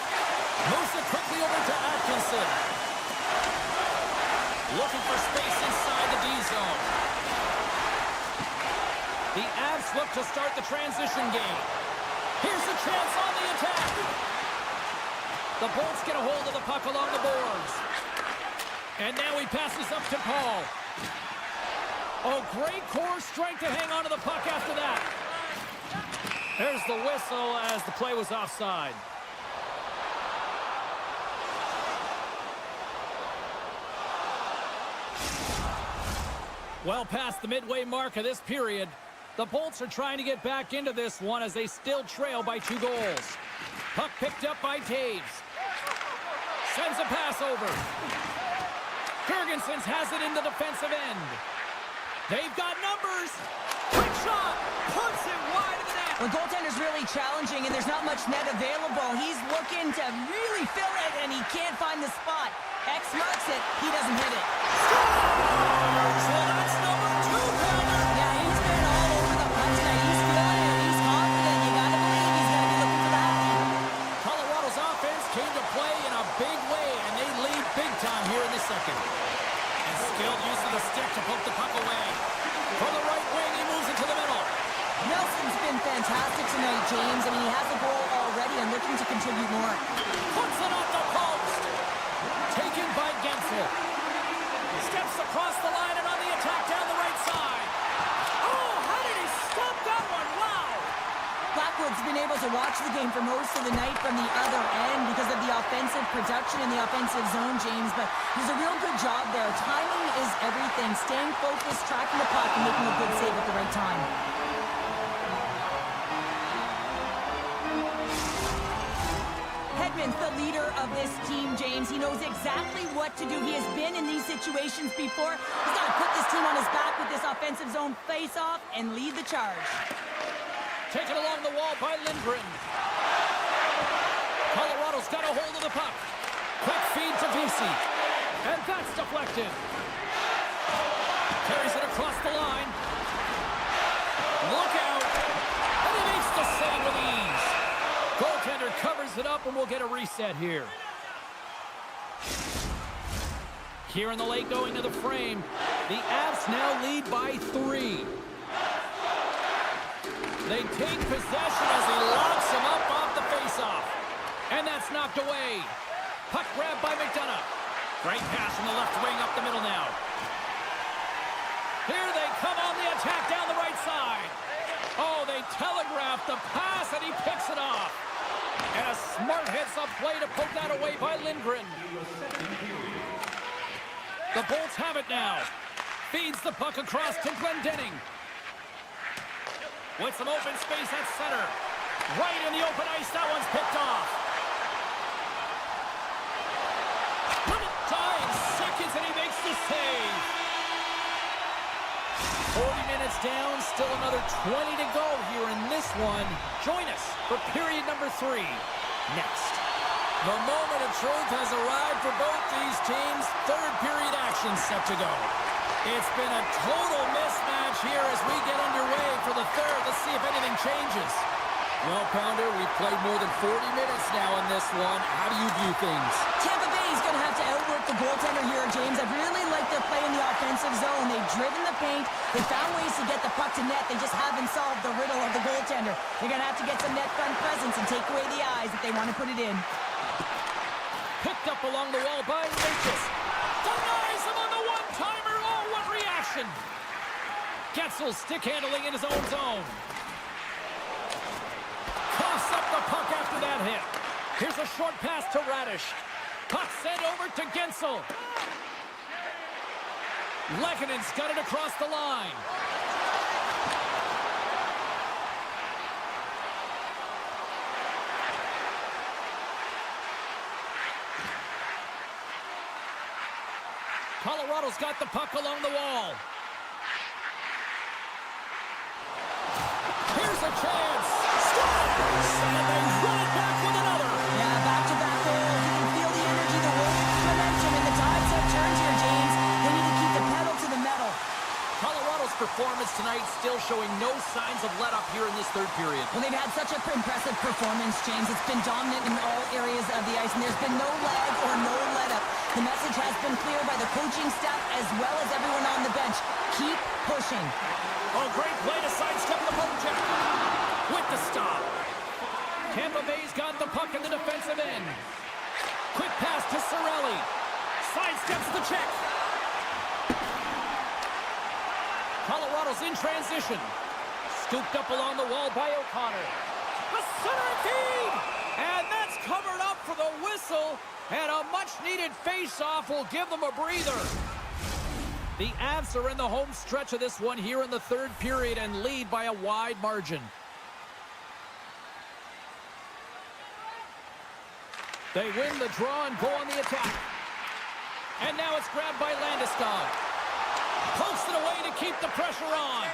Moves it quickly over to Atkinson. Looking for space inside the D zone. The Avs look to start the transition game. Here's a chance on the attack. The Bolts get a hold of the puck along the boards. And now he passes up to Paul. Oh, great core strength to hang on to the puck after that. There's the whistle as the play was offside. Well past the midway mark of this period, the Bolts are trying to get back into this one as they still trail by 2 goals. Puck picked up by Taves. Sends a pass over. Jurgensen's has it in the defensive end. They've got numbers. Quick shot. Puts it wide of the net. The goaltender's really challenging, and there's not much net available. He's looking to really fill it, and he can't find the spot. X marks it. He doesn't hit it. Scores! Well, that's number 2, Palmer. Yeah, he's been all over the puck tonight. He's feeling it. He's confident. You gotta believe he's gonna be looking for that. Colorado's offense came to play in a big way, and they lead big time here in the second. And skilled use of the stick to poke the puck away. For the right wing, he moves it to the middle. Nelson's been fantastic tonight, James. I mean, he has a goal already and looking to contribute more. Puts it off the post. Taken by Gensel. Steps across the line and on the attack down the right side. Oh, how did he stop that one? Wow. Blackwood's been able to watch the game for most of the night from the other end because of the offensive production in the offensive zone, James, but he's a real good job there. Timing is everything. Staying focused, tracking the puck, and making a good save at the right time. Hedman's the leader of this team, James. He knows exactly what to do. He has been in these situations before. He's got to put this team on his back with this offensive zone face-off and lead the charge. Taken along the wall by Lindgren. Colorado's got a hold of the puck. Quick feed to Vesey. And that's deflected. Carries it across the line. Look out. And he makes the save with ease. Goaltender covers it up, and we'll get a reset here. Here in the late going to the frame. The Avs now lead by 3. They take possession as he locks him up off the faceoff. And that's knocked away. Puck grabbed by McDonough. Great pass from the left wing up the middle now. Here they come on the attack down the right side. Oh, they telegraphed the pass, and he picks it off. And a smart heads-up play to poke that away by Lindgren. The Bolts have it now. Feeds the puck across to Glendening. With some open space at center. Right in the open ice, that one's picked off. Little time, seconds, and he makes the save. 40 minutes down, still another 20 to go here in this one. Join us for period number 3 next. The moment of truth has arrived for both these teams. Third period action set to go. It's been a total mismatch here as we get underway for the third. Let's see if anything changes. Well, Pounder, we've played more than 40 minutes now in this one. How do you view things? Tampa Bay is going to have to outwork the goaltender here, James. I really like their play in the offensive zone. They've driven the paint. They found ways to get the puck to net. They just haven't solved the riddle of the goaltender. They're going to have to get some net front presence and take away the eyes if they want to put it in. Picked up along the wall by Lucas. Denies him on the one-timer. Oh, what reaction! Getzel stick handling in his own zone. Coughs up the puck after that hit. Here's a short pass to Radish. Puck sent over to Gensel. Lekkonen's got it across the line. Colorado's got the puck along the wall. Here's a chance. Scores! And they run it back with another. Yeah, back-to-back goals. You can feel the energy, the wave, the momentum, and the tides have turned here, James. They need to keep the pedal to the metal. Colorado's performance tonight still showing no signs of let-up here in this third period. Well, they've had such an impressive performance, James. It's been dominant in all areas of the ice, and there's been no lag or no let-up. The message has been clear by the coaching staff as well as everyone on the bench. Keep pushing. Oh, great play to sidestep the poke check. With the stop. Tampa Bay's got the puck in the defensive end. Quick pass to Cirelli. Sidesteps the check. Colorado's in transition. Scooped up along the wall by O'Connor. A center feed! And that's covered up for the whistle. And a much-needed face-off will give them a breather. The Avs are in the home stretch of this one here in the third period and lead by a wide margin. They win the draw and go on the attack. And now it's grabbed by Landeskog. Pokes it away to keep the pressure on.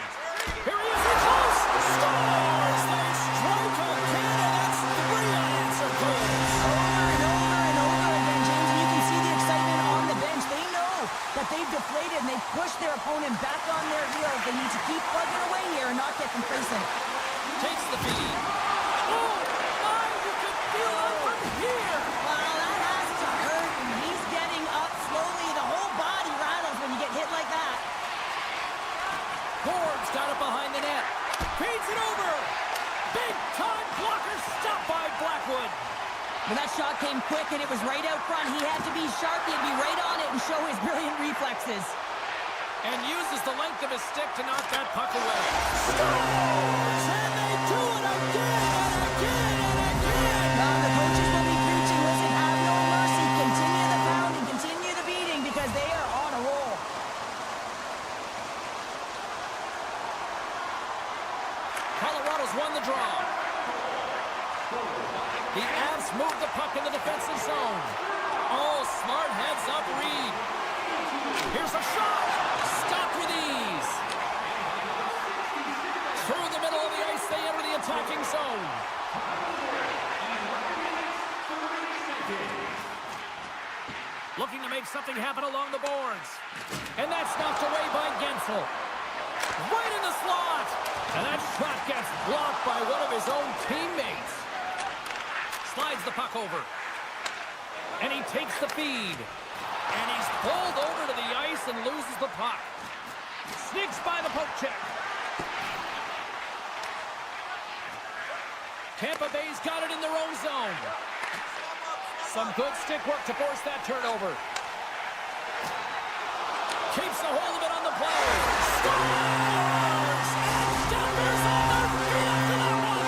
Here he is, he close! Scores! They strike again, and that's 3 unanswered goals. Over and over again, James, and you can see the excitement on the bench. They know that they've deflated, and they've pushed their opponent back on their heels. They need to keep plugging away here and not get complacent. Takes the feed. Oh, my, you can feel it from here. Wow, that has to hurt, and he's getting up slowly. The whole body rattles when you get hit like that. Ford's got it behind the net. Feeds it over. Big time blocker stopped by Blackwood. Well, that shot came quick, and it was right out front. He had to be sharp. He had to be right on it and show his brilliant reflexes. And uses the length of his stick to knock that puck away. Scores! And they do it again and again and again! Now the coaches will be preaching, listen, have no mercy. Continue the pounding, continue the beating, because they are on a roll. Colorado's won the draw. The Avs move the puck in the defensive zone. Oh, smart heads-up read. Here's a shot. Stopped with ease. Through the middle of the ice, they enter the attacking zone. Looking to make something happen along the boards. And that's knocked away by Gensel. Right in the slot. And that shot gets blocked by one of his own teammates. Slides the puck over. And he takes the feed. And he's pulled over to the ice and loses the puck. Sneaks by the poke check. Tampa Bay's got it in their own zone. Some good stick work to force that turnover. Keeps a hold of it on the play. Scores! Denver's on their feet after that one.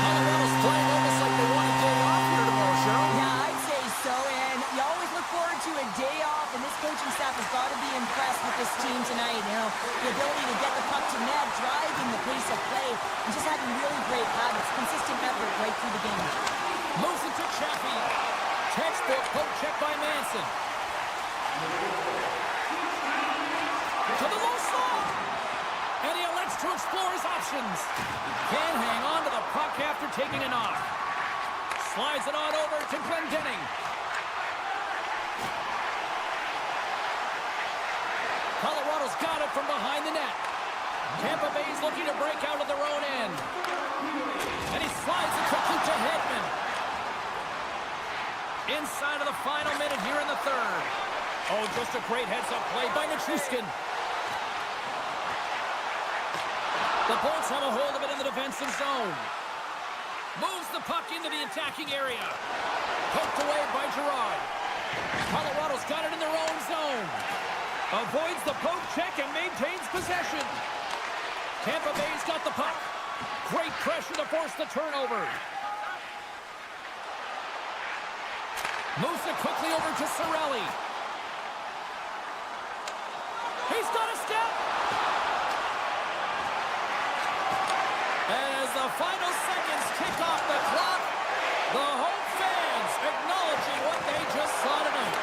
Colorado's playing almost like they want a day off here tomorrow, Cheryl. Yeah, I'd say so, and you always look forward to a day off, and this coaching staff has got to be impressed with this team tonight. You know, the ability to get the puck to net, driving the pace of play, and just having really great habits, consistent effort right through the game. Moves it to Chaffee. Textbook poke check by Manson. To the low slot. And he elects to explore his options. Can't hang on to the puck after taking a knock. Slides it on over to Glendening. Colorado's got it from behind the net. Tampa Bay's looking to break out of their own end. And he slides it quickly to Hedman. Inside of the final minute here in the third. Oh, just a great heads-up play by Nichushkin. The Bolts have a hold of it in the defensive zone. Moves the puck into the attacking area. Poked away by Girard. Colorado's got it in their own zone. Avoids the poke check and maintains possession. Tampa Bay's got the puck. Great pressure to force the turnover. Moves it quickly over to Cirelli. He's got a step. As the final seconds tick off the clock, the home fans acknowledging what they just saw tonight.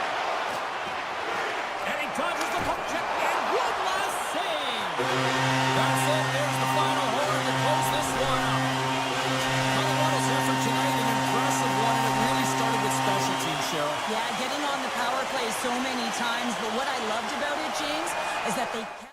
And he dodges the poke check and one last save. That's it. There's the final horn to close this one up. Colorado's effort tonight, an impressive one, and it really started with special teams, Cheryl. Yeah, getting on the power play so many times, but what I loved about it, James, is that they kept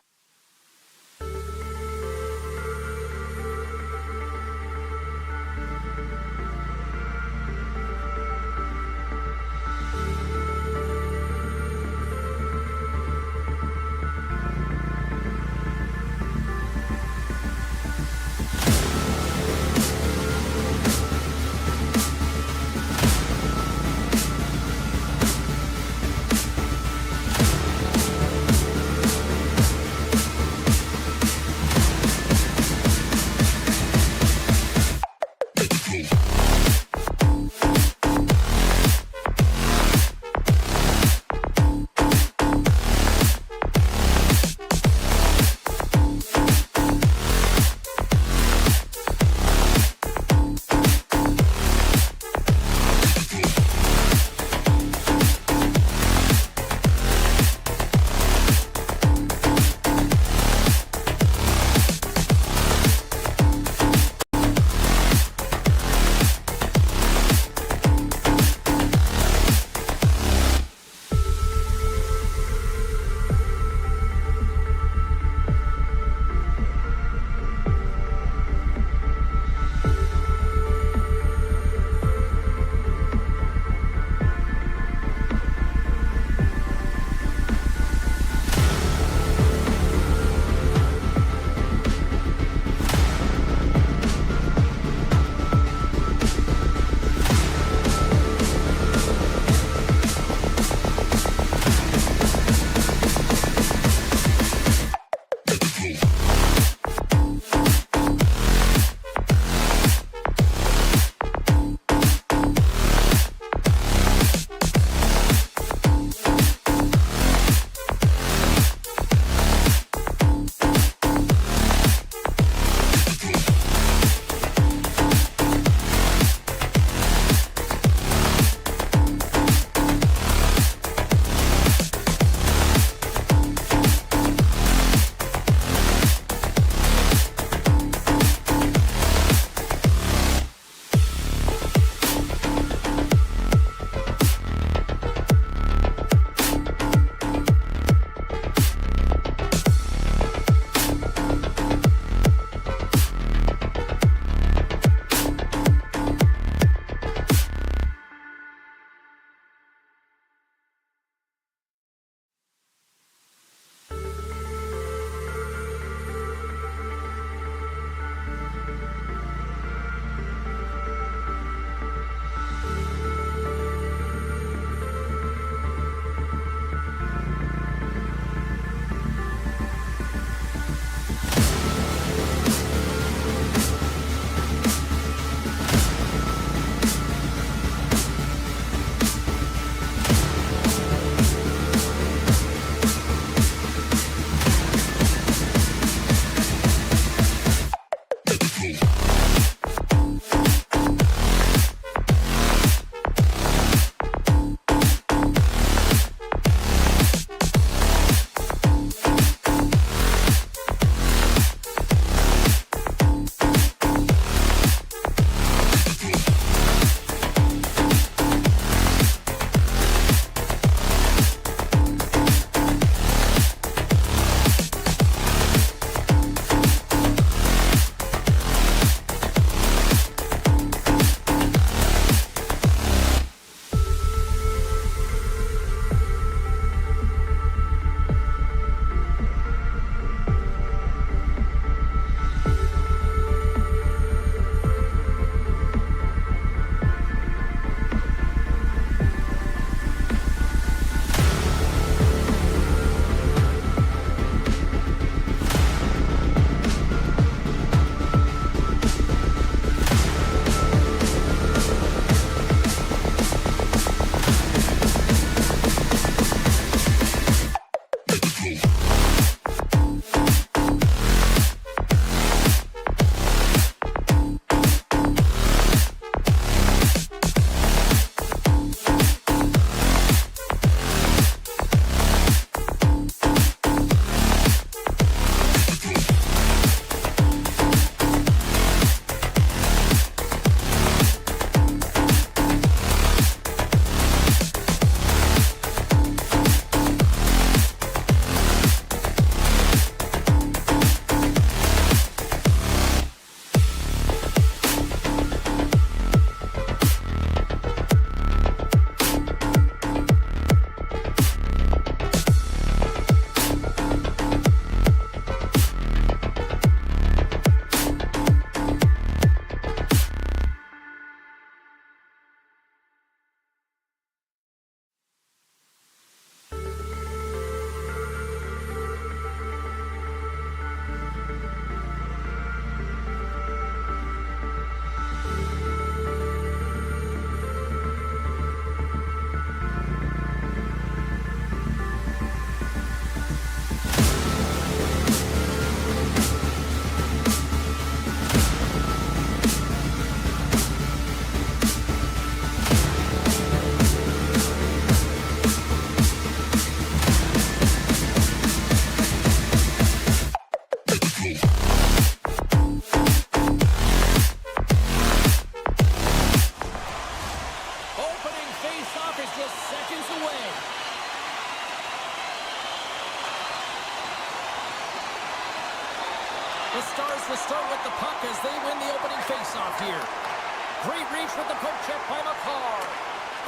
Great reach with the poke check by McCarr.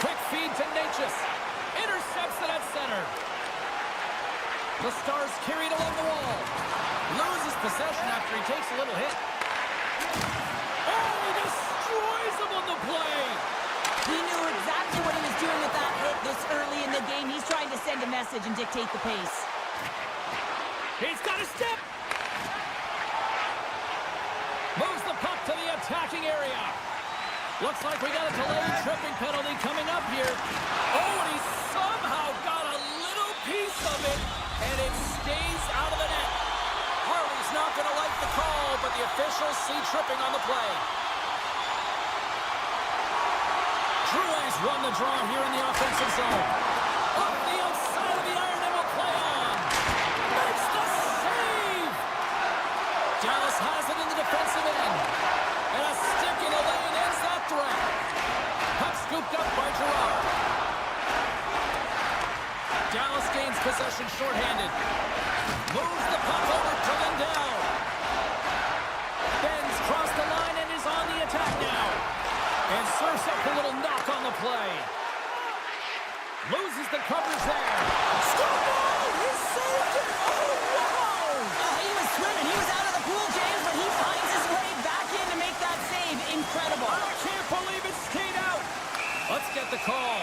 Quick feed to Natchez. Intercepts it at center. The Stars carry it along the wall. Loses possession after he takes a little hit. Oh, he destroys him on the play. He knew exactly what he was doing with that hit this early in the game. He's trying to send a message and dictate the pace. He's got a step. Moves the puck to the attacking area. Looks like we got a delayed tripping penalty coming up here. Oh, and he somehow got a little piece of it, and it stays out of the net. Harley's not going to like the call, but the officials see tripping on the play. Drouin's run the draw here in the offensive zone. Up the outside of the iron and will play on. Makes the save! Dallas has it in the defensive end. And a stick in the lane ends that threat. Puck scooped up by Gerard. Dallas gains possession shorthanded. Moves the puck over to Lindell. Ben's crossed the line and is on the attack now. And serves up a little knock on the play. Loses the coverage there. Score! He saved it! Oh, wow! He was swimming. He was out of the pool, James, but he finds his way back in to make that save. Incredible. I can't believe it stayed out. Let's get the call.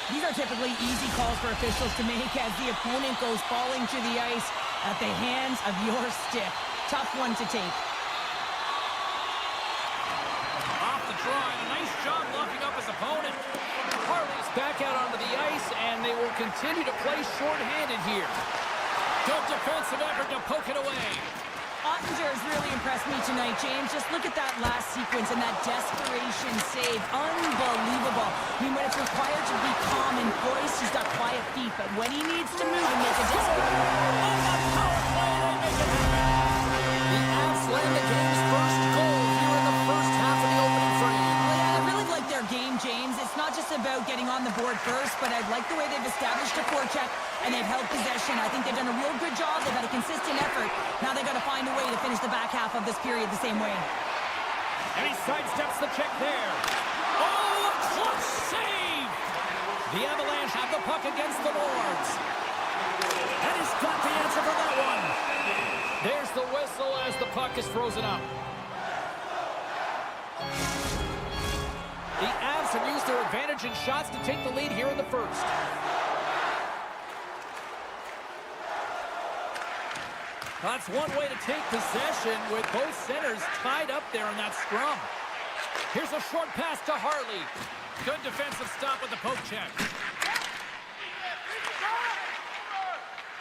These are typically easy calls for officials to make as the opponent goes falling to the ice at the hands of your stick. Tough one to take. Off the draw, and a nice job locking up his opponent. Harley's back out onto the ice, and they will continue to play shorthanded here. Good defensive effort to poke it away. Ottinger has really impressed me tonight, James. Just look at that last sequence and that desperation save. Unbelievable. I mean, when it's required to be calm and poised, he's got quiet feet. But when he needs to move and make a desperate... On the power play, they make it happen. The Avs land the game's first goal here in the first half of the opening frame. Well, yeah, I really like their game, James. It's not just about getting on the board first, but I like the way they've established a forecheck and they've held possession. I think they've done a real good job. They've had a consistent effort. Now they've got to find a way to finish the back half of this period the same way. And he sidesteps the check there. Oh, a clutch save! The Avalanche have the puck against the boards. And he's got the answer for that one. There's the whistle as the puck is frozen up. The Avs have used their advantage in shots to take the lead here in the first. That's one way to take possession with both centers tied up there in that scrum. Here's a short pass to Harley. Good defensive stop with the poke check.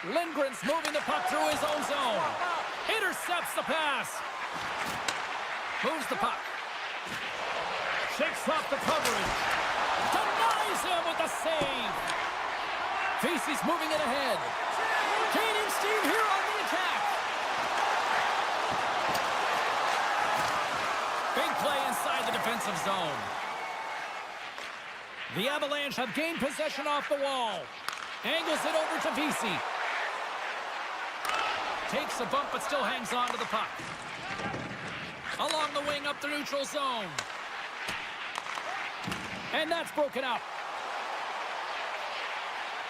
Lindgren's moving the puck through his own zone. Intercepts the pass. Moves the puck. Shakes off the coverage. Denies him with the save. Vesey's moving it ahead. Gaining steam here on the attack. Big play inside the defensive zone. The Avalanche have gained possession off the wall. Angles it over to Vesey. Takes a bump but still hangs on to the puck. Along the wing up the neutral zone. And that's broken up.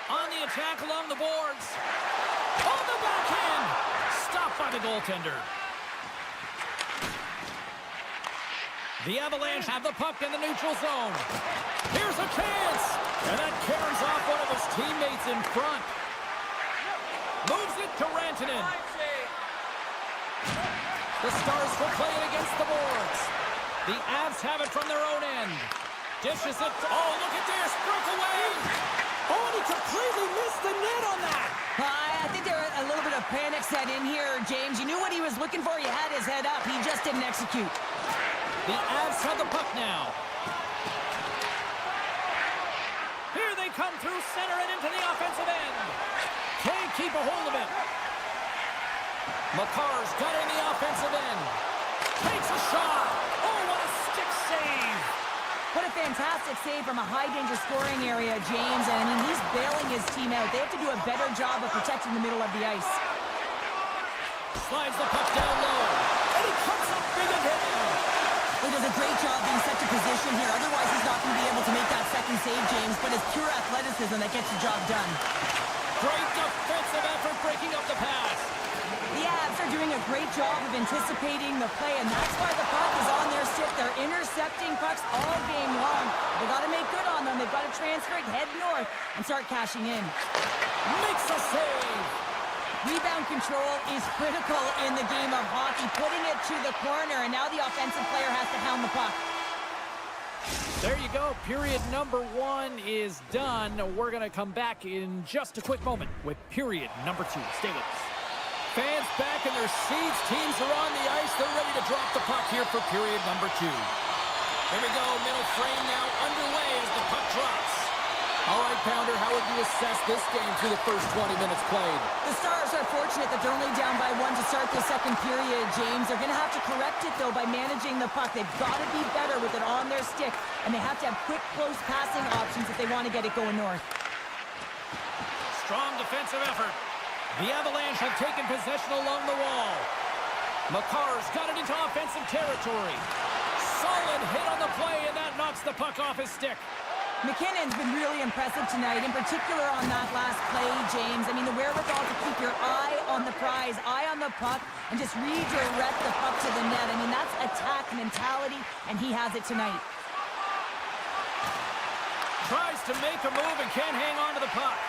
On the attack along the boards. On the backhand. Stopped by the goaltender. The Avalanche have the puck in the neutral zone. Here's a chance. And that carries off one of his teammates in front. Moves it to Rantanen. The Stars will play it against the boards. The Avs have it from their own end. Dishes it. Oh, look at this. Breakaway. Oh, and he completely missed the net on that. I think there a little bit of panic set in here, James. You knew what he was looking for. He had his head up. He just didn't execute. The Avs have the puck now. Here they come through center and into the offensive end. Can't keep a hold of it. McCarr's got it in the offensive end. Takes a shot. Oh, what a stick save. What a fantastic save from a high-danger scoring area, James. And, I mean, he's bailing his team out. They have to do a better job of protecting the middle of the ice. Slides the puck down low. And he comes up big again. possession here. Otherwise, he's not going to be able to make that second save, James. But it's pure athleticism that gets the job done. Great defensive effort breaking up the pass. The Avs are doing a great job of anticipating the play, and that's why the puck is on their stick. They're intercepting pucks all game long. They've got to make good on them. They've got to transfer it, head north, and start cashing in. Makes a save. Rebound control is critical in the game of hockey, putting it to the corner, and now the offensive player has to hound the puck. There you go. Period number 1 is done. We're going to come back in just a quick moment with period number 2. Stay with us. Fans back in their seats. Teams are on the ice. They're ready to drop the puck here for period number 2. Here we go. Middle frame now underway as the puck drops. All right, Pounder, how would you assess this game through the first 20 minutes played? The Stars are fortunate that they're only down by 1 to start the second period, James. They're going to have to correct it, though, by managing the puck. They've got to be better with it on their stick, and they have to have quick, close passing options if they want to get it going north. Strong defensive effort. The Avalanche have taken possession along the wall. Makar's got it into offensive territory. Solid hit on the play, and that knocks the puck off his stick. McKinnon's been really impressive tonight, in particular on that last play, James. I mean, the wherewithal to keep your eye on the prize, eye on the puck, and just redirect the puck to the net. I mean, that's attack mentality, and he has it tonight. Tries to make a move and can't hang on to the puck.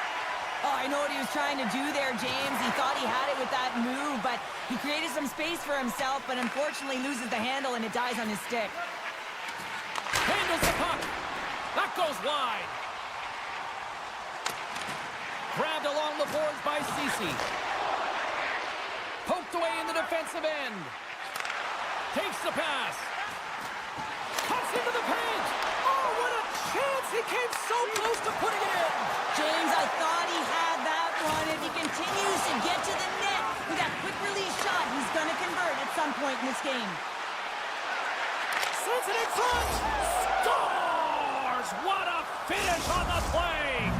Oh, I know what he was trying to do there, James. He thought he had it with that move, but he created some space for himself, but unfortunately loses the handle, and it dies on his stick. Handles the puck. That goes wide. Grabbed along the boards by Ceci. Poked away in the defensive end. Takes the pass. Cuts into the paint. Oh, what a chance. He came so close to putting it in. James, I thought he had that one. If he continues to get to the net with that quick release shot, he's going to convert at some point in this game. Sends it in front. Scores! What a finish on the play!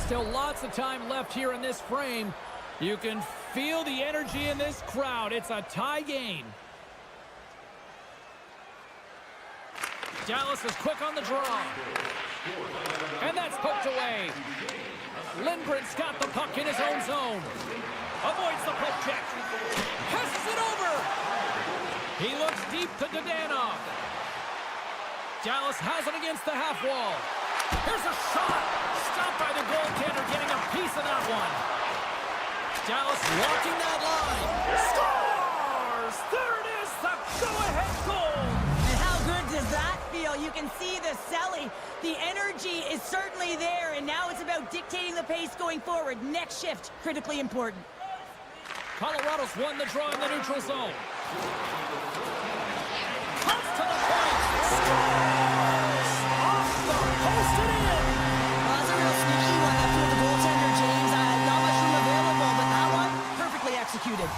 Still lots of time left here in this frame. You can feel the energy in this crowd. It's a tie game. Dallas is quick on the draw. And that's poked away. Lindgren's got the puck in his own zone. Avoids the poke check. Passes it over. He looks deep to Dadonov. Dallas has it against the half wall. Here's a shot. Stopped by the goaltender, getting a piece of that one. Dallas walking that line. Scores! There it is, the go-ahead goal. And how good does that feel? You can see the selling. The energy is certainly there, and now it's about dictating the pace going forward. Next shift, critically important. Colorado's won the draw in the neutral zone. Comes to the point. Scores! Off the post and in. Well, that's a real sneaky one that fooled the goaltender, James. Not much room available, but that one, perfectly executed.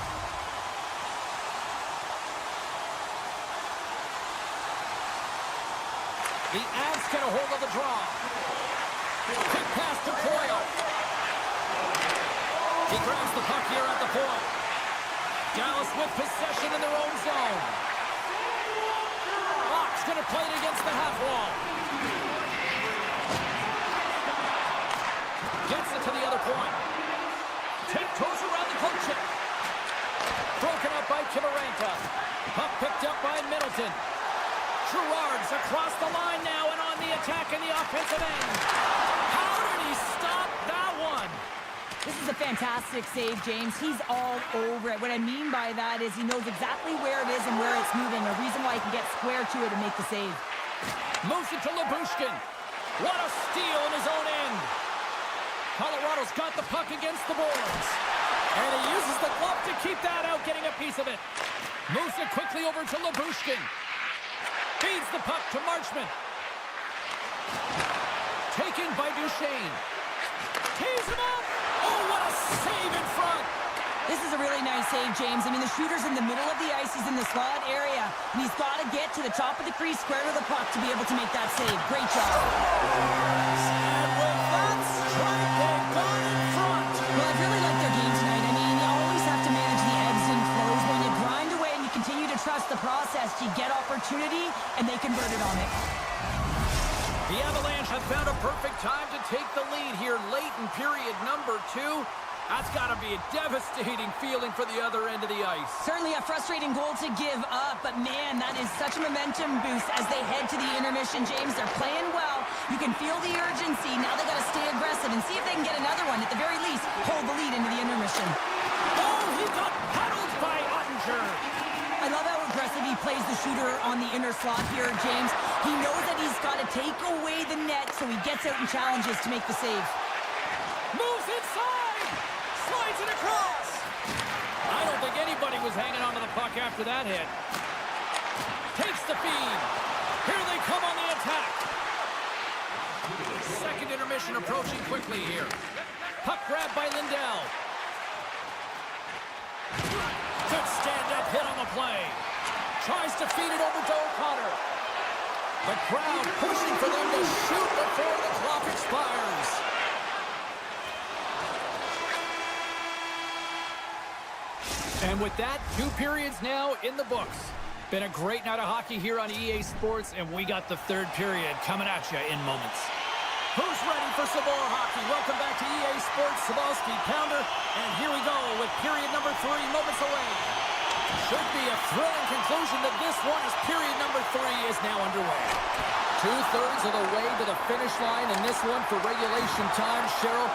The Avs get a hold of the draw. Quick pass to Coyle. He grabs the puck here at the point. Dallas with possession in their own zone. Fox going to play it against the half wall. Gets it to the other point. Tiptoes around the coach check. Broken up by Kivaranta. Puck picked up by Middleton. Gerard's across the line now and on the attack in the offensive end. How did he stop that one? This is a fantastic save, James. He's all over it. What I mean by that is he knows exactly where it is and where it's moving. A reason why he can get square to it and make the save. Moves it to Lyubushkin. What a steal in his own end. Colorado's got the puck against the boards. And he uses the glove to keep that out, getting a piece of it. Moves it quickly over to Lyubushkin. Feeds the puck to Marchment. Taken by Duchesne. Tees him up. Oh, what a save in front. This is a really nice save, James. I mean, the shooter's in the middle of the ice. He's in the slot area. And he's got to get to the top of the crease, square to the puck to be able to make that save. Great job. And with that strike, they've gone in front. Well, I've really liked their game tonight. I mean, you always have to manage the ebbs and flows. When you grind away and you continue to to trust the process. You get opportunity, and they converted on it. The Avalanche have found a perfect time to take the lead here late in period number 2. That's got to be a devastating feeling for the other end of the ice. Certainly a frustrating goal to give up, but man, that is such a momentum boost as they head to the intermission, James. They're playing well. You can feel the urgency. Now they got to stay aggressive and see if they can get another one. At the very least, hold the lead into the intermission. Oh, he got paddled by Ottinger. I love how aggressive he plays the shooter on the inner slot here, James. He knows that he's got to take away the net, so he gets out and challenges to make the save. Moves inside! Slides it across! I don't think anybody was hanging on to the puck after that hit. Takes the feed. Here they come on the attack. Second intermission approaching quickly here. Puck grab by Lindell. Good stand-up hit on the play. Tries to feed it over to O'Connor. The crowd pushing for them to shoot before the clock expires. And with that, 2 periods now in the books. Been a great night of hockey here on EA Sports, and we got the 3rd period coming at you in moments. Who's ready for some more hockey? Welcome back to EA Sports, Sabalski Pounder, and here we go with period number 3 moments away. Should be a thrilling conclusion to this one as period number 3 is now underway. 2/3 of the way to the finish line in this one for regulation time. Cheryl,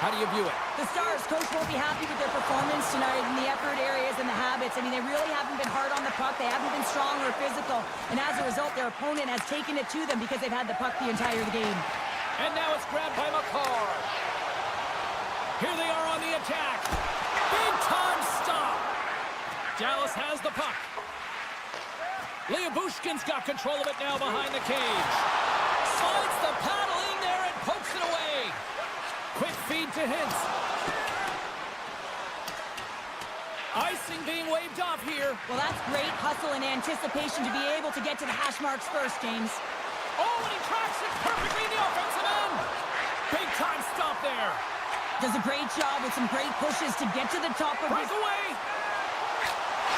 how do you view it? The Stars, coach, won't be happy with their performance tonight in the effort areas and the habits. I mean, they really haven't been hard on the puck. They haven't been strong or physical. And as a result, their opponent has taken it to them because they've had the puck the entire game. And now it's grabbed by McCarr. Here they are on the attack. Big time stop. Dallas has the puck. Liabushkin's got control of it now behind the cage. Slides the paddle in there and pokes it away. Quick feed to Hintz. Icing being waved off here. Well, that's great hustle and anticipation to be able to get to the hash marks first, James. Oh, and he tracks it perfectly in the offensive end. Big time stop there. Does a great job with some great pushes to get to the top of his... Breakaway.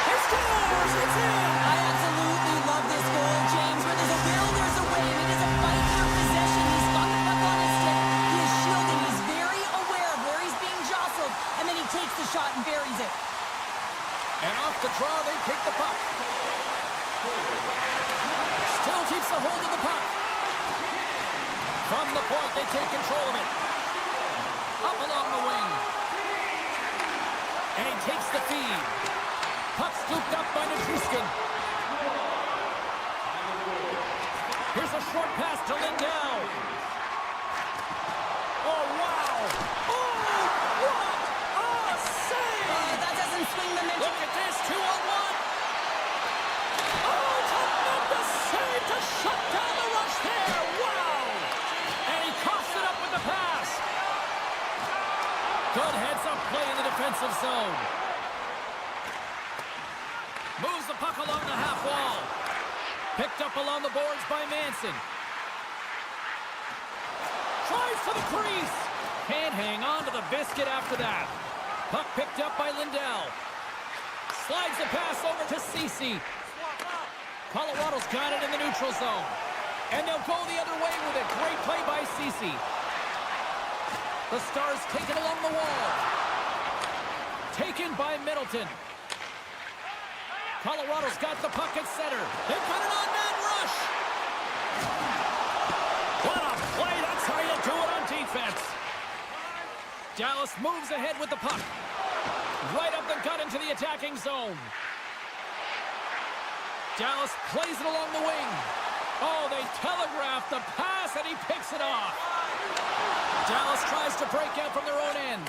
He scores! It's in! I absolutely love this goal, James. Where there's a will, there's a way. And it is a fight for possession. He's got the puck on his stick. He is shielding. He's very aware of where he's being jostled. And then he takes the shot and buries it. And off the draw, they take the puck. Still keeps a hold of the puck. From the point, they take control of it. Up along the wing. And he takes the feed. Puck scooped up by Nichushkin. Here's a short pass to Lindell. Oh, wow. Oh, what a save! That doesn't swing the mental. Look at this, 2-on-1. Oh, tremendous save to shut down the rush there. Wow! And he coughs it up with the pass. Good heads-up play in the defensive zone. Moves the puck along the half wall. Picked up along the boards by Manson. Tries to the crease. Can't hang on to the biscuit after that. Puck picked up by Lindell. Slides the pass over to Ceci. Colorado's got it in the neutral zone. And they'll go the other way with it. Great play by Ceci. The Stars take it along the wall. Taken by Middleton. Colorado's got the puck at center. They've got an on-man rush. What a play. That's how you do it on defense. Dallas moves ahead with the puck. Right up the gut into the attacking zone. Dallas plays it along the wing. Oh, they telegraph the pass, and he picks it off. Dallas tries to break out from their own end.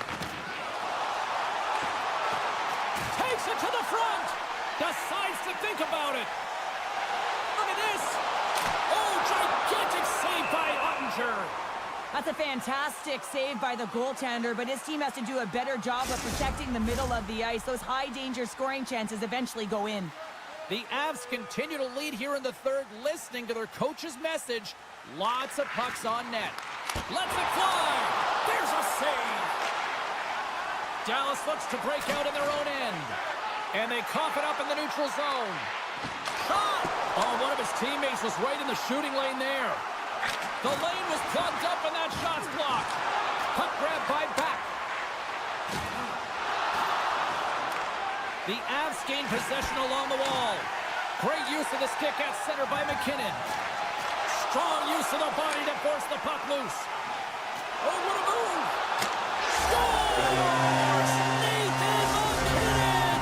Takes it to the front. Decides to think about it. Look at this. Oh, gigantic save by Ottinger. That's a fantastic save by the goaltender, but his team has to do a better job of protecting the middle of the ice. Those high-danger scoring chances eventually go in. The Avs continue to lead here in the 3rd, listening to their coach's message. Lots of pucks on net. Lets it fly. There's a save. Dallas looks to break out in their own end. And they cough it up in the neutral zone. Shot! Oh, one of his teammates was right in the shooting lane there. The lane was plugged up and that shot's blocked. Puck grab by back. The Avs gain possession along the wall. Great use of the stick at center by McKinnon. Strong use of the body to force the puck loose. Oh, what a move! Scores! Nathan McKinnon!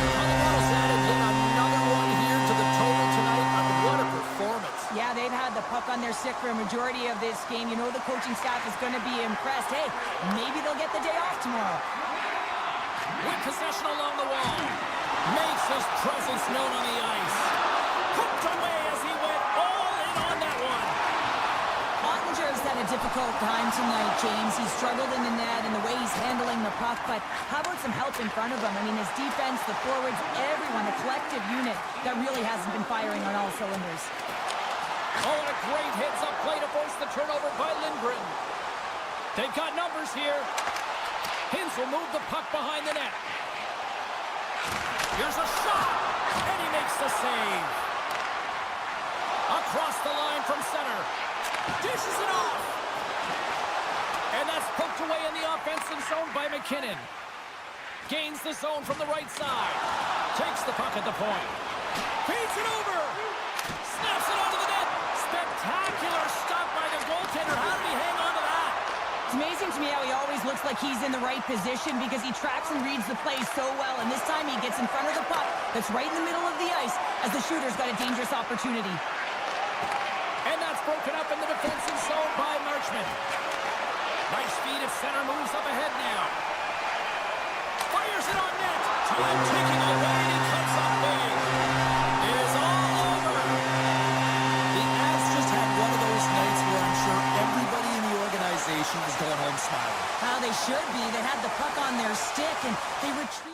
Colorado's added yet another one here to the total tonight. What a performance. Yeah, they've had the puck on their stick for a majority of this game. You know the coaching staff is going to be impressed. Hey, maybe they'll get the day off tomorrow. With possession along the wall. Makes his presence known on the ice. Hooked away as he went all in on that one. Ottinger's had a difficult time tonight, James. He's struggled in the net and the way he's handling the puck, but how about some help in front of him? I mean, his defense, the forwards, everyone, a collective unit that really hasn't been firing on all cylinders. Oh, and a great hits-up play to force the turnover by Lindgren. They've got numbers here. Hintz will move the puck behind the net. Here's a shot, and he makes the save. Across the line from center. Dishes it off. And that's poked away in the offensive zone by McKinnon. Gains the zone from the right side. Takes the puck at the point. Feeds it over. Snaps it onto the net. Spectacular stop by the goaltender. How did he hang on to that? It's amazing to me how he always looks like he's in the right position because he tracks and reads the play so well. And this time he gets in front of the puck that's right in the middle of the ice as the shooter's got a dangerous opportunity. And that's broken up in the defensive zone by Marchment. Nice feed at center, moves up ahead now. Fires it on net. Time taking away, and he cuts up big. It is all over. The Avs just had one of those nights where I'm sure everybody in the organization is going home smiling. How they should be. They had the puck on their stick and they retreated.